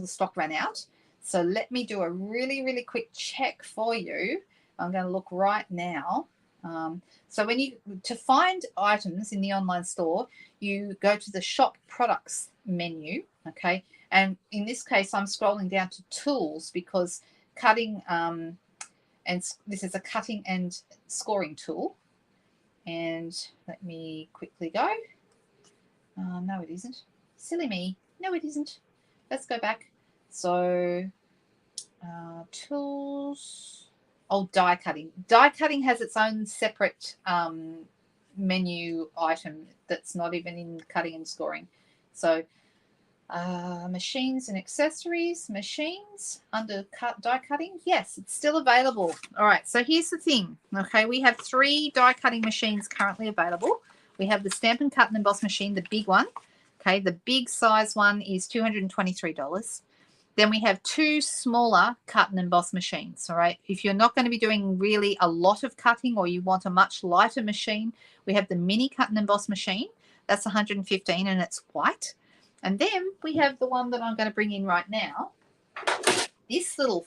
stock ran out. So let me do a really, really quick check for you I'm going to look right now. So to find items in the online store, you go to the shop products menu, okay? And in this case, I'm scrolling down to tools because cutting, and this is a cutting and scoring tool. And let me quickly go. No, it isn't. Silly me. No, it isn't. Let's go back. So, tools. Oh, die cutting. Die cutting has its own separate menu item that's not even in cutting and scoring. So, machines and accessories. Machines under die cutting. Yes, it's still available. All right. So here's the thing. Okay, we have 3 die cutting machines currently available. We have the Stampin' Cut and Emboss machine, the big one. Okay, the big size one is $223. Then we have 2 smaller cut and emboss machines. All right, if you're not going to be doing really a lot of cutting or you want a much lighter machine, we have the mini cut and emboss machine. That's $115 and it's white. And then we have the one that I'm going to bring in right now. This little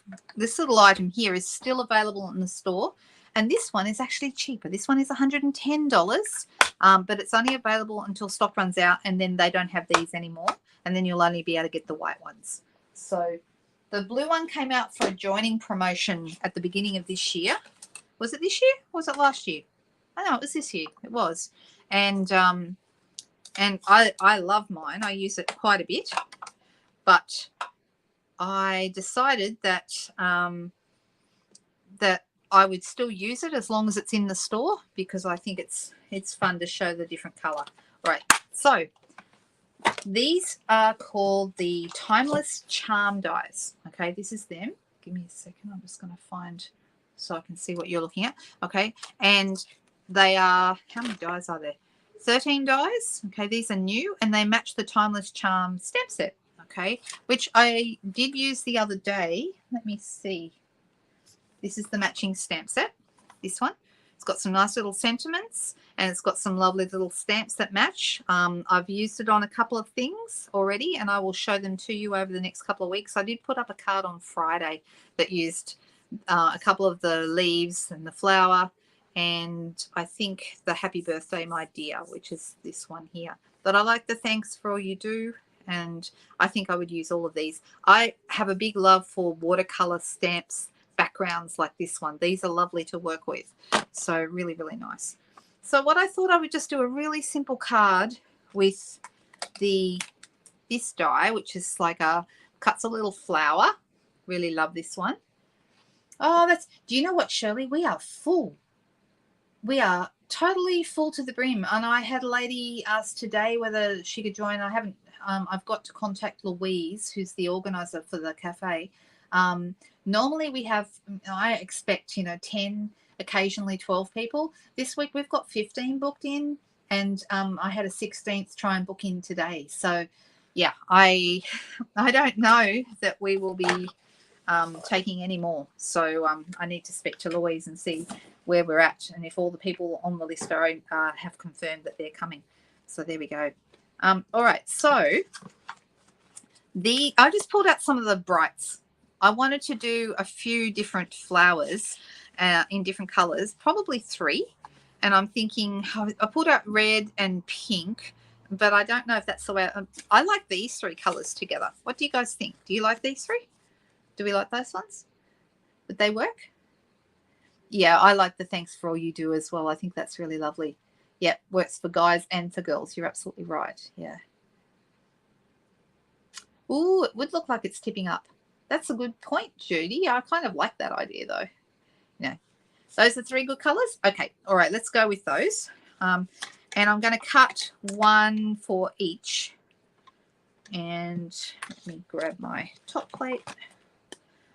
item here is still available in the store. And this one is actually cheaper. This one is $110, but it's only available until stock runs out, and then they don't have these anymore. And then you'll only be able to get the white ones. So the blue one came out for a joining promotion at the beginning of this year. Was it this year or was it last year? Oh, no, it was this year. It was. And I love mine. I use it quite a bit. But I decided that that I would still use it as long as it's in the store because I think it's fun to show the different color. All right, so these are called the Timeless Charm dies. Okay, this is them. Give me a second. I'm just going to find so I can see what you're looking at. Okay, and they are, how many dies are there? 13 dies. Okay, these are new and they match the Timeless Charm stamp set. Okay, which I did use the other day. Let me see. This is the matching stamp set, this one. It's got some nice little sentiments and it's got some lovely little stamps that match. I've used it on a couple of things already and I will show them to you over the next couple of weeks. I did put up a card on Friday that used a couple of the leaves and the flower and I think the Happy Birthday My Dear, which is this one here. But I like the thanks for all you do. And I think I would use all of these. I have a big love for watercolor stamps backgrounds like this one. These are lovely to work with. So really, really nice. So what I thought I would just do a really simple card with this die, which is like cuts a little flower. Really love this one. Oh, do you know what, Shirley? We are full. We are totally full to the brim. And I had a lady ask today whether she could join. I haven't. I've got to contact Louise, who's the organizer for the cafe. Normally we have, I expect, 10, occasionally 12 people. This week we've got 15 booked in and I had a 16th try and book in today. So, yeah, I don't know that we will be taking any more. So I need to speak to Louise and see where we're at and if all the people on the list have confirmed that they're coming. So there we go. All right, so I just pulled out some of the brights. I wanted to do a few different flowers in different colors, probably 3. And I'm thinking, I pulled out red and pink, but I don't know if that's the way. I like these 3 colors together. What do you guys think? Do you like these 3? Do we like those ones? Would they work? Yeah, I like the thanks for all you do as well. I think that's really lovely. Yep, works for guys and for girls. You're absolutely right. Yeah. Ooh, it would look like it's tipping up. That's a good point, Judy. I kind of like that idea, though. Those are 3 good colours? Okay, all right, let's go with those. And I'm going to cut 1 for each. And let me grab my top plate.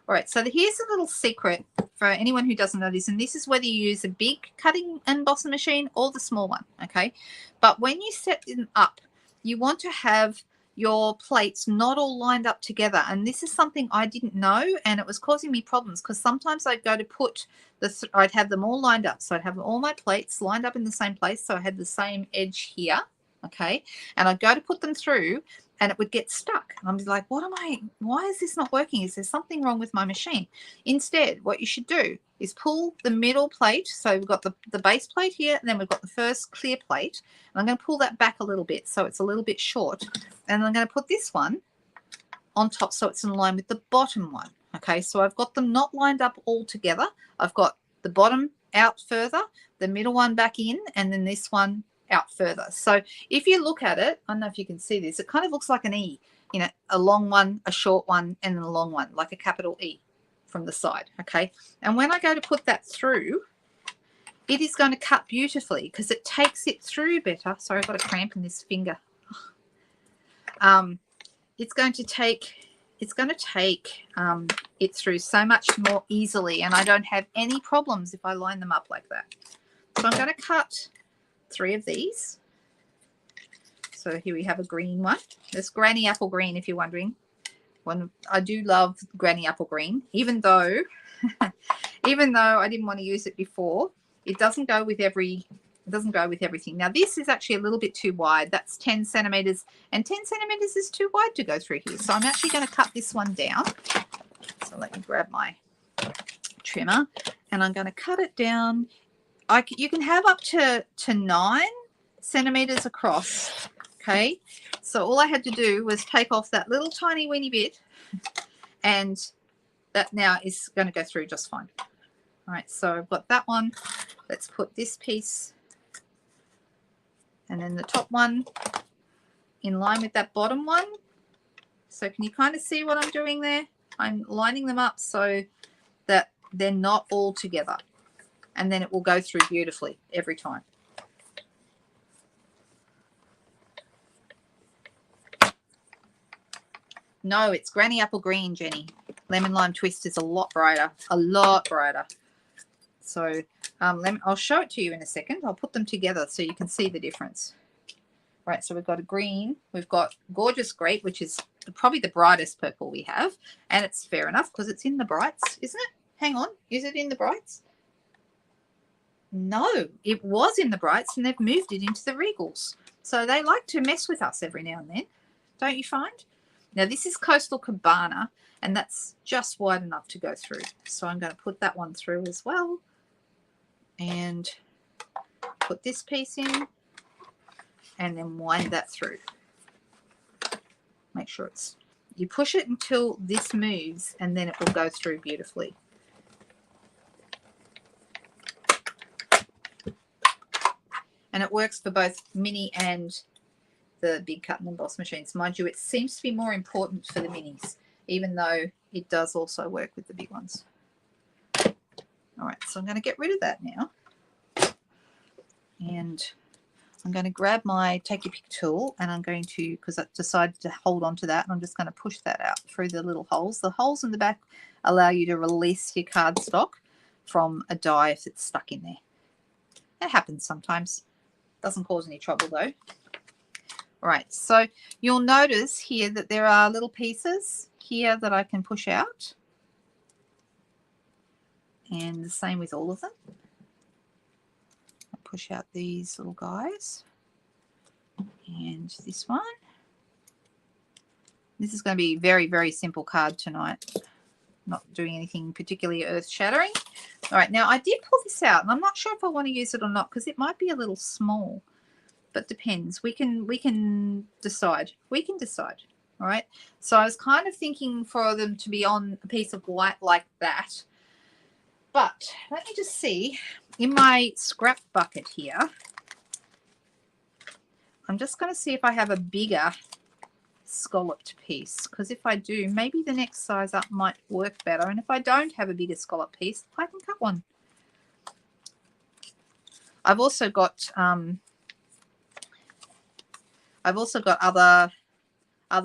All right, so here's a little secret for anyone who doesn't know this, and this is whether you use a big cutting and embossing machine or the small one, okay? But when you set them up, you want to have your plates not all lined up together, and this is something I didn't know, and it was causing me problems because sometimes I'd go to put I'd have them all lined up, so I'd have all my plates lined up in the same place, so I had the same edge here, okay? And I'd go to put them through, and it would get stuck. And I'm like, why is this not working? Is there something wrong with my machine? Instead, what you should do is pull the middle plate. So we've got the base plate here, and then we've got the first clear plate. And I'm going to pull that back a little bit so it's a little bit short. And I'm going to put this one on top so it's in line with the bottom one. Okay, so I've got them not lined up all together. I've got the bottom out further, the middle one back in, and then this one out further. So if you look at it, I don't know if you can see this, it kind of looks like an E, you know, a long one, a short one, and then a long one, like a capital E from the side. Okay, and when I go to put that through, it is going to cut beautifully because it takes it through better. Sorry, I've got a cramp in this finger. It's going to take it through so much more easily, and I don't have any problems if I line them up like that. So I'm going to cut 3 of these. So here we have a green one. This Granny Apple Green, if you're wondering. I do love Granny Apple Green, even though I didn't want to use it before. It doesn't go with everything. Now this is actually a little bit too wide. That's 10 centimeters, and 10 centimeters is too wide to go through here. So I'm actually going to cut this one down. So let me grab my trimmer, and I'm going to cut it down. You can have up to 9 centimeters across. Okay, so all I had to do was take off that little tiny weeny bit, and that now is going to go through just fine. All right, so I've got that one. Let's put this piece and then the top one in line with that bottom one. So can you kind of see what I'm doing there? I'm lining them up so that they're not all together, and then it will go through beautifully every time. No, it's Granny Apple Green, Jenny. Lemon Lime Twist is a lot brighter, a lot brighter. So I'll show it to you in a second. I'll put them together so you can see the difference. Right, so we've got a green. We've got Gorgeous Grape, which is probably the brightest purple we have. And it's fair enough because it's in the brights, isn't it? Hang on. Is it in the brights? No, it was in the brights, and they've moved it into the regals. So they like to mess with us every now and then, don't you find? Now, this is Coastal Cabana, and that's just wide enough to go through. So I'm going to put that one through as well. And put this piece in, and then wind that through. Make sure you push it until this moves, and then it will go through beautifully. And it works for both mini and the big cut and emboss machines. Mind you, it seems to be more important for the minis, even though it does also work with the big ones. All right, so I'm going to get rid of that now. And I'm going to grab my Take Your Pick tool, and I'm going to, because I've decided to hold on to that, and I'm just going to push that out through the little holes. The holes in the back allow you to release your cardstock from a die if it's stuck in there. That happens sometimes. Doesn't cause any trouble though. All right, so you'll notice here that there are little pieces here that I can push out. And the same with all of them. I'll push out these little guys. And this one. This is going to be a very, very simple card tonight. Not doing anything particularly earth-shattering. All right, now I did pull this out, and I'm not sure if I want to use it or not because it might be a little small. But depends. We can decide. We can decide. All right. So I was kind of thinking for them to be on a piece of white like that. But let me just see. In my scrap bucket here, I'm just going to see if I have a bigger scalloped piece. Because if I do, maybe the next size up might work better. And if I don't have a bigger scalloped piece, I can cut one. I've also got other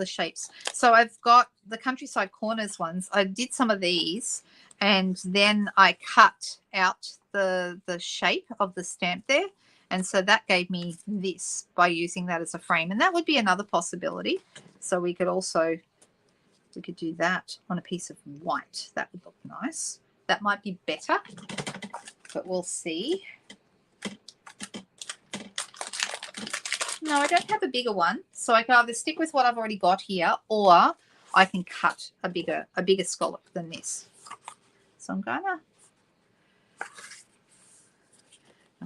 shapes. So I've got the Countryside Corners ones. I did some of these, and then I cut out the shape of the stamp there. And so that gave me this by using that as a frame. And that would be another possibility. So we could do that on a piece of white. That would look nice. That might be better, but we'll see. No, I don't have a bigger one. So I can either stick with what I've already got here, or I can cut a bigger scallop than this. So I'm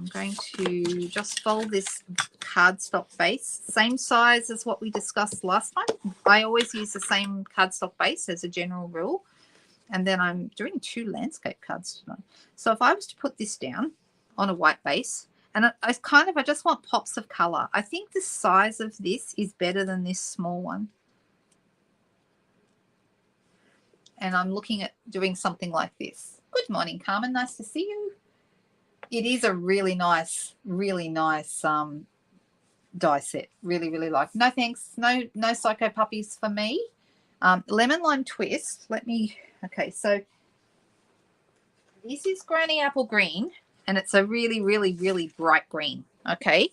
going to just fold this cardstock base, same size as what we discussed last time. I always use the same cardstock base as a general rule. And then I'm doing 2 landscape cards tonight. So if I was to put this down on a white base, and I just want pops of color. I think the size of this is better than this small one. And I'm looking at doing something like this. Good morning, Carmen. Nice to see you. It is a really nice die set. Really, really like. No thanks. No Psycho Puppies for me. Lemon Lime Twist. Okay, so this is Granny Apple Green, and it's a really, really, really bright green. Okay.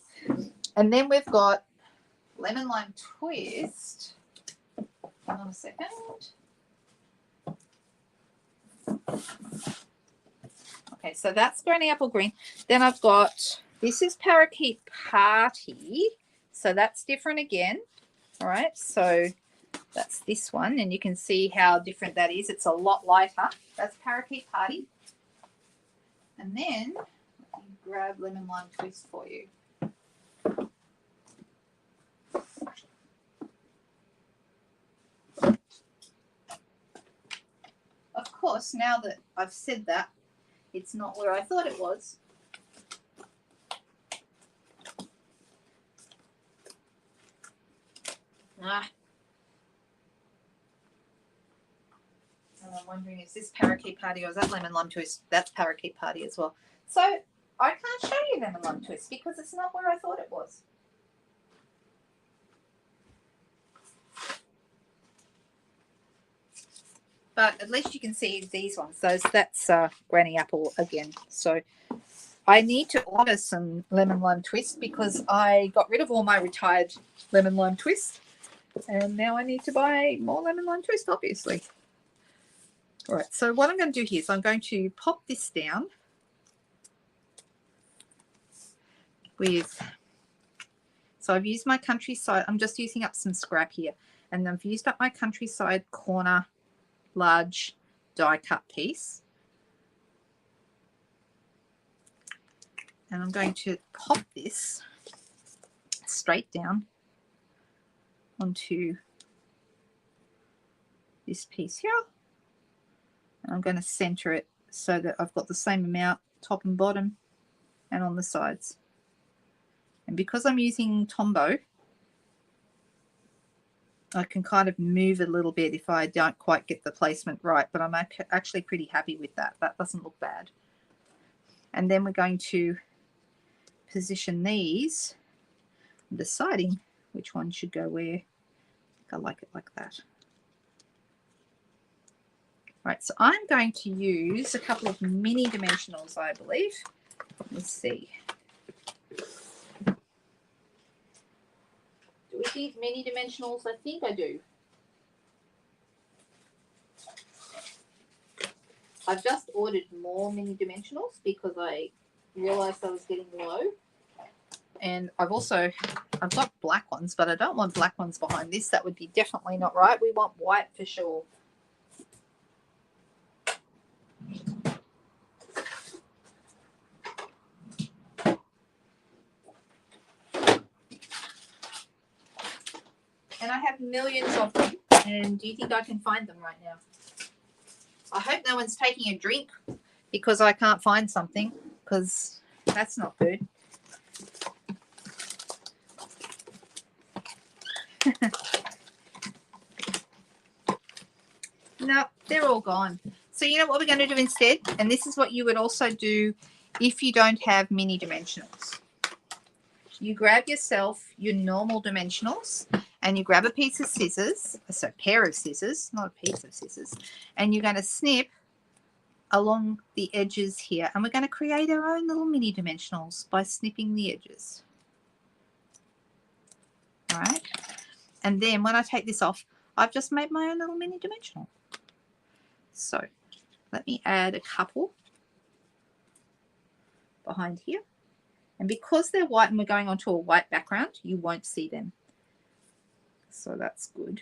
And then we've got Lemon Lime Twist. Hold on a second. Okay, so that's Granny Apple Green. Then I've got, this is Parakeet Party. So that's different again. All right, so that's this one, and you can see how different that is. It's a lot lighter. That's Parakeet Party. And then let me grab Lemon Lime Twist for you. Of course, now that I've said that, it's not where I thought it was. And I'm wondering, is this Parakeet Party or is that Lemon Lime Twist? That's Parakeet Party as well. So I can't show you Lemon Lime Twist because it's not where I thought it was. But at least you can see these ones. That's Granny Apple again. So I need to order some Lemon Lime Twist because I got rid of all my retired Lemon Lime Twist. And now I need to buy more Lemon Lime Twist, obviously. All right, so what I'm going to do here is I'm going to pop this down with, so I've used my Countryside, I'm just using up some scrap here, and I've used up my Countryside corner large die cut piece. And I'm going to pop this straight down onto this piece here. And I'm going to center it so that I've got the same amount top and bottom and on the sides. And because I'm using Tombow, I can kind of move a little bit if I don't quite get the placement right, but I'm actually pretty happy with that. That doesn't look bad. And then we're going to position these. I'm deciding which one should go where. I think I like it like that. Right, so I'm going to use a couple of mini dimensionals, I believe. Let's see. Do we think mini dimensionals? I think I do. I've just ordered more mini dimensionals because I realized I was getting low. And I've got black ones, but I don't want black ones behind this. That would be definitely not right. We want white for sure. And I have millions of them. And do you think I can find them right now? I hope no one's taking a drink because I can't find something, because that's not good. No, they're all gone. So you know what we're going to do instead? And this is what you would also do if you don't have mini dimensionals. You grab yourself your normal dimensionals and you grab a piece of scissors, so a pair of scissors, not a piece of scissors, and you're going to snip along the edges here. And we're going to create our own little mini dimensionals by snipping the edges. All right. And then when I take this off, I've just made my own little mini dimensional. So let me add a couple behind here. And because they're white and we're going onto a white background, you won't see them. So that's good.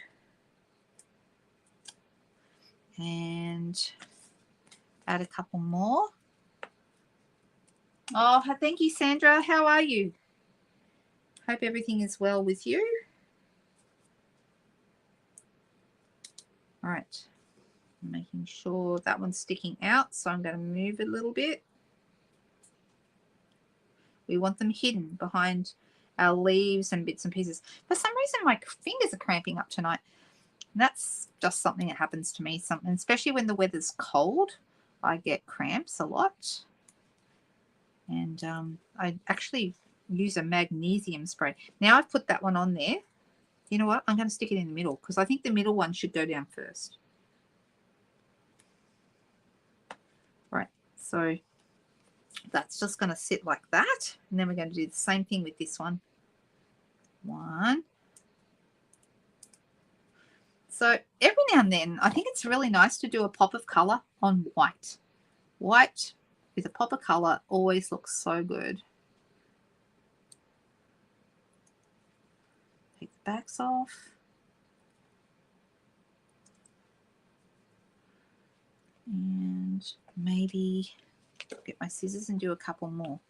And add a couple more. Oh, thank you, Sandra. How are you? Hope everything is well with you. All right. Making sure that one's sticking out, so I'm going to move it a little bit. We want them hidden behind our leaves and bits and pieces. For some reason, my fingers are cramping up tonight. That's just something that happens to me, something, especially when the weather's cold. I get cramps a lot. And I actually use a magnesium spray. Now I've put that one on there. You know what? I'm going to stick it in the middle because I think the middle one should go down first. Right, so that's just going to sit like that. And then we're going to do the same thing with this one. One. So every now and then, I think it's really nice to do a pop of color on white. White with a pop of color always looks so good. Take the backs off. And maybe get my scissors and do a couple more.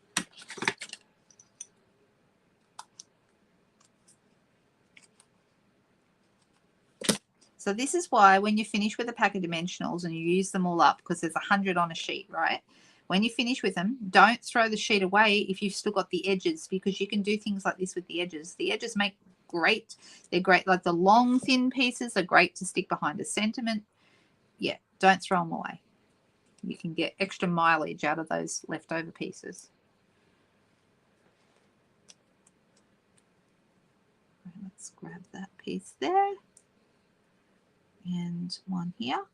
So this is why when you finish with a pack of dimensionals and you use them all up, because there's 100 on a sheet, right? When you finish with them, don't throw the sheet away if you've still got the edges, because you can do things like this with the edges. The edges make great. They're great. Like the long, thin pieces are great to stick behind a sentiment. Yeah, don't throw them away. You can get extra mileage out of those leftover pieces. Let's grab that piece there. And one here.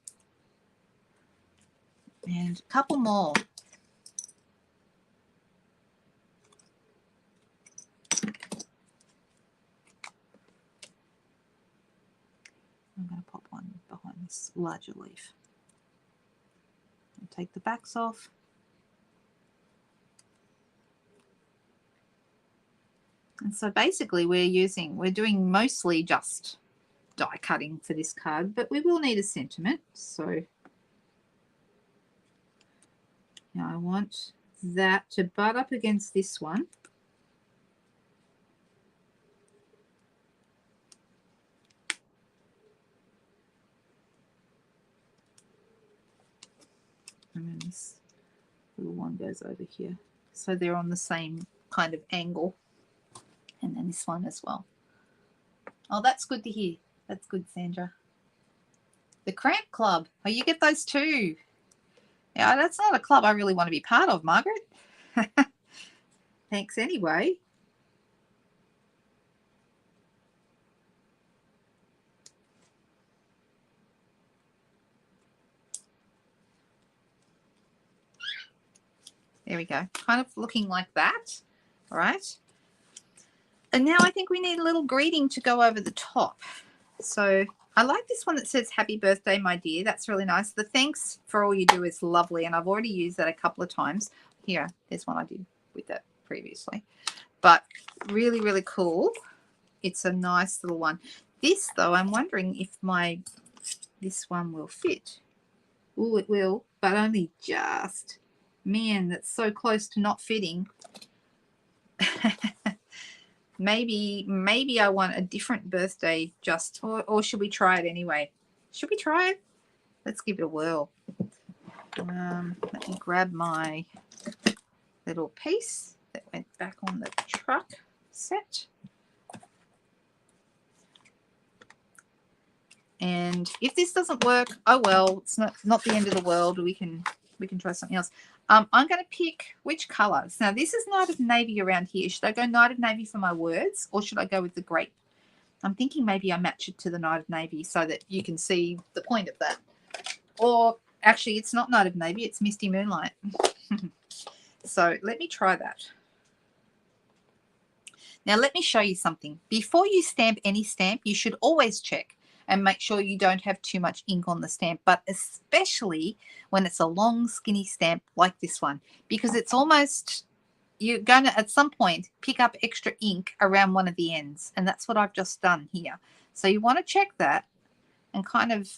And a couple more. I'm going to pop one behind this larger leaf. And take the backs off. And so basically we're doing mostly just die cutting for this card, but we will need a sentiment. So now I want that to butt up against this one. And then this little one goes over here. So they're on the same kind of angle. And then this one as well. Oh, that's good to hear. That's good, Sandra. The Cramp Club. Oh, you get those too. Yeah, that's not a club I really want to be part of, Margaret. Thanks anyway. There we go. Kind of looking like that. All right. And now I think we need a little greeting to go over the top. So I like this one that says, "Happy birthday, my dear." That's really nice. The thanks for all you do is lovely. And I've already used that a couple of times. Here, there's one I did with that previously. But really, really cool. It's a nice little one. This, though, I'm wondering if this one will fit. Oh, it will, but only just. Man, that's so close to not fitting. Maybe I want a different birthday or should we try it anyway? Should we try it? Let's give it a whirl. Let me grab my little piece that went back on the truck set. And if this doesn't work, oh well, it's not the end of the world. We can try something else. I'm going to pick which colors. Now, this is Night of Navy around here. Should I go Night of Navy for my words, or should I go with the grape? I'm thinking maybe I match it to the Night of Navy so that you can see the point of that. Or actually, it's not Night of Navy, it's Misty Moonlight. So let me try that. Now, let me show you something. Before you stamp any stamp, you should always check and make sure you don't have too much ink on the stamp, but especially when it's a long, skinny stamp like this one, because it's almost, you're going to, at some point, pick up extra ink around one of the ends. And that's what I've just done here. So you want to check that and kind of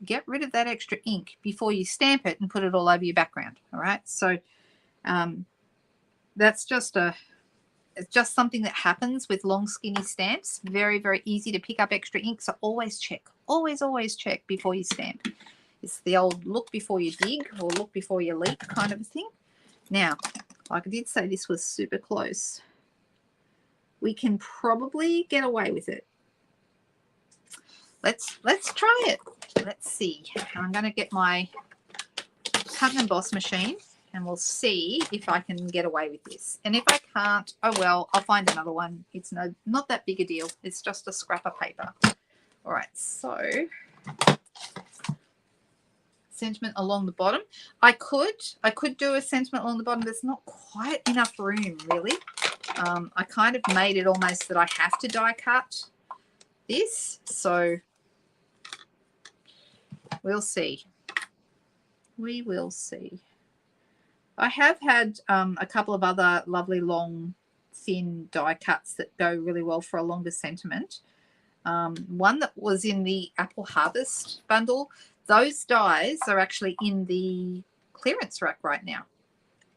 get rid of that extra ink before you stamp it and put it all over your background. All right. So that's it's just something that happens with long skinny stamps. Very, very easy to pick up extra ink. So always check. Always check before you stamp. It's the old look before you dig or look before you leap kind of a thing. Now, like I did say, this was super close. We can probably get away with it. Let's try it. Let's see. I'm going to get my cut and emboss machine and we'll see if I can get away with this. And if I can't, oh well, I'll find another one. It's not that big a deal. It's just a scrap of paper. All right, so sentiment along the bottom. I could do a sentiment along the bottom. There's not quite enough room, really. I kind of made it almost that I have to die cut this, so we'll see. We will see. I have had a couple of other lovely long thin die cuts that go really well for a longer sentiment. One that was in the Apple Harvest bundle. Those dies are actually in the clearance rack right now.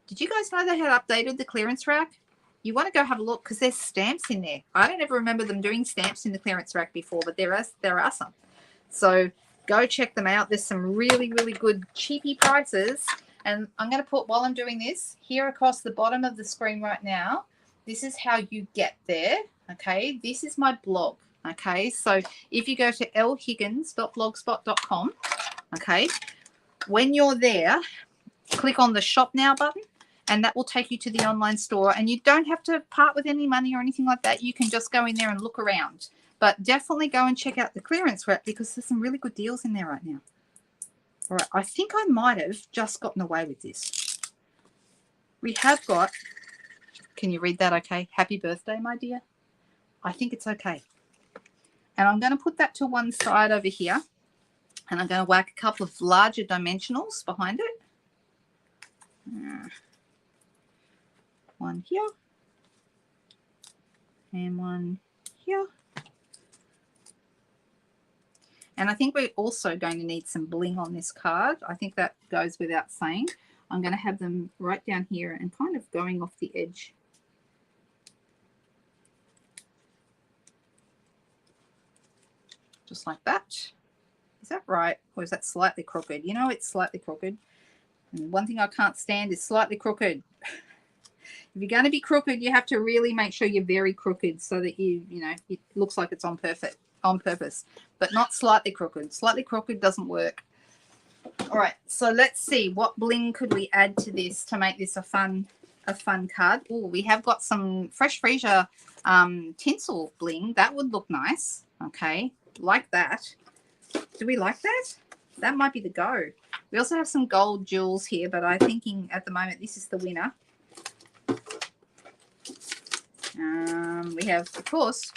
Did you guys know they had updated the clearance rack? You want to go have a look because there's stamps in there. I don't ever remember them doing stamps in the clearance rack before, but there are some. So go check them out. There's some really, really good cheapy prices. And I'm going to put, while I'm doing this, here across the bottom of the screen right now, this is how you get there. Okay, this is my blog. Okay, so if you go to lhiggins.blogspot.com, okay, when you're there, click on the shop now button and that will take you to the online store, and you don't have to part with any money or anything like that. You can just go in there and look around, but definitely go and check out the clearance rack because there's some really good deals in there right now. All right, I think I might have just gotten away with this. We have got, can you read that okay? Happy birthday, my dear. I think it's okay. And I'm going to put that to one side over here. And I'm going to whack a couple of larger dimensionals behind it. One here. And one here. And I think we're also going to need some bling on this card. I think that goes without saying. I'm going to have them right down here and kind of going off the edge. Just like that. Is that right? Or is that slightly crooked? You know, it's slightly crooked. And one thing I can't stand is slightly crooked. If you're going to be crooked, you have to really make sure you're very crooked so that you know, it looks like it's on purpose, but not slightly crooked. Slightly crooked doesn't work. All right, so let's see what bling could we add to this to make this a fun card. Oh, we have got some Fresh Freesia tinsel bling. That would look nice. Okay, like that. Do we like that? That might be the go. We also have some gold jewels here, but I'm thinking at the moment this is the winner. We have, of course,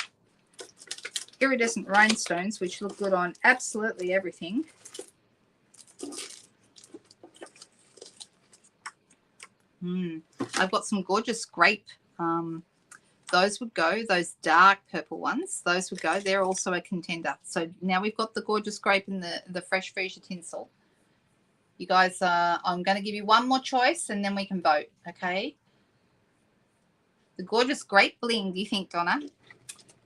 iridescent rhinestones, which look good on absolutely everything. I've got some gorgeous grape. Those would go, those dark purple ones, those would go. They're also a contender. So now we've got the gorgeous grape and the Fresh Freesia tinsel. You guys, I'm going to give you one more choice and then we can vote, okay? The gorgeous grape bling, do you think, Donna?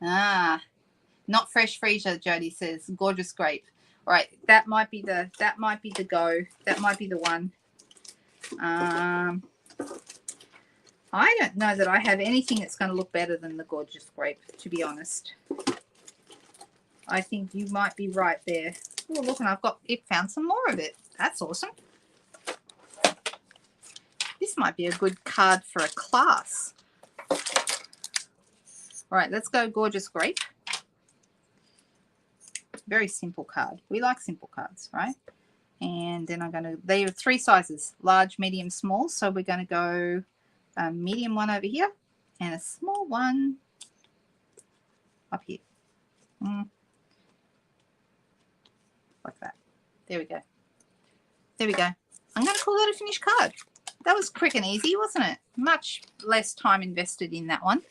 Not Fresh Freesia, Jody says. Gorgeous grape. All right, that might be the go. That might be the one. I don't know that I have anything that's going to look better than the gorgeous grape, to be honest. I think you might be right there. Oh, look, and it found some more of it. That's awesome. This might be a good card for a class. All right, let's go gorgeous grape. Very simple card. We like simple cards, right? And then I'm going to, they are 3 sizes, large, medium, small. So we're going to go a medium one over here and a small one up here. Like that. There we go. There we go. I'm going to call that a finished card. That was quick and easy, wasn't it? Much less time invested in that one.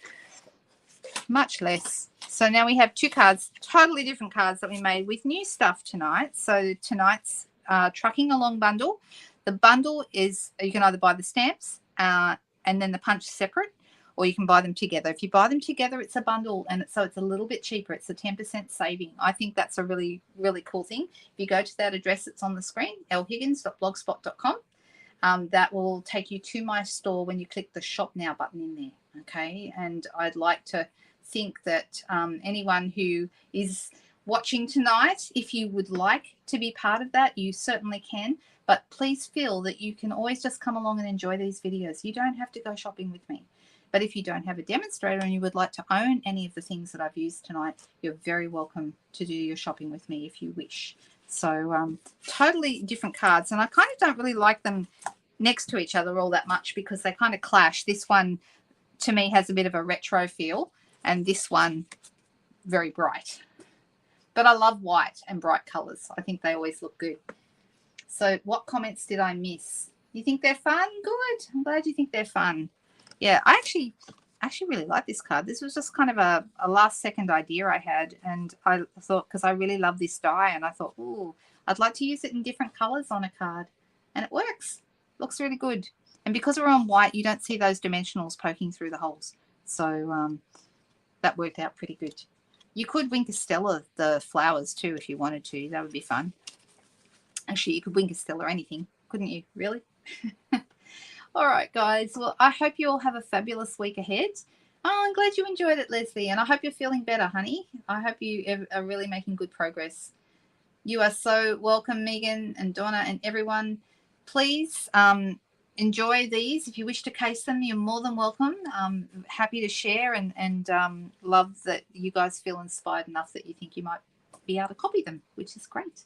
Much less. So now we have 2 cards, totally different cards that we made with new stuff tonight. So tonight's Trucking Along bundle. The bundle is, you can either buy the stamps and then the punch separate, or you can buy them together. If you buy them together, it's a bundle, and so it's a little bit cheaper. It's a 10% saving. I think that's a really, really cool thing. If you go to that address that's on the screen, lhiggins.blogspot.com, that will take you to my store when you click the Shop Now button in there, okay? And I'd like to think that anyone who is watching tonight, if you would like to be part of that, you certainly can. But please feel that you can always just come along and enjoy these videos. You don't have to go shopping with me. But if you don't have a demonstrator and you would like to own any of the things that I've used tonight, you're very welcome to do your shopping with me if you wish. So totally different cards. And I kind of don't really like them next to each other all that much because they kind of clash. This one, to me, has a bit of a retro feel, and this one, very bright. But I love white and bright colors. I think they always look good. So what comments did I miss? You think they're fun? Good. I'm glad you think they're fun. Yeah, I actually really like this card. This was just kind of a last second idea I had, and I thought, because I really love this die, and I thought, ooh, I'd like to use it in different colors on a card, and it works. Looks really good. And because we're on white, you don't see those dimensionals poking through the holes. So that worked out pretty good. You could Wink Stella the flowers too if you wanted to. That would be fun. Actually, you could Wink Stella anything, couldn't you? Really? All right, guys. Well, I hope you all have a fabulous week ahead. Oh, I'm glad you enjoyed it, Leslie. And I hope you're feeling better, honey. I hope you are really making good progress. You are so welcome, Megan and Donna and everyone. Please enjoy these. If you wish to case them, you're more than welcome. Happy to share and love that you guys feel inspired enough that you think you might be able to copy them, which is great.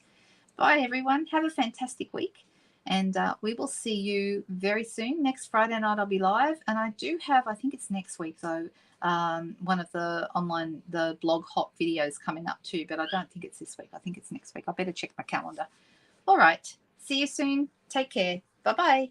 Bye, everyone. Have a fantastic week. And we will see you very soon. Next Friday night I'll be live. And I do have, I think it's next week though, one of the blog hop videos coming up too. But I don't think it's this week. I think it's next week. I better check my calendar. All right. See you soon. Take care. Bye-bye.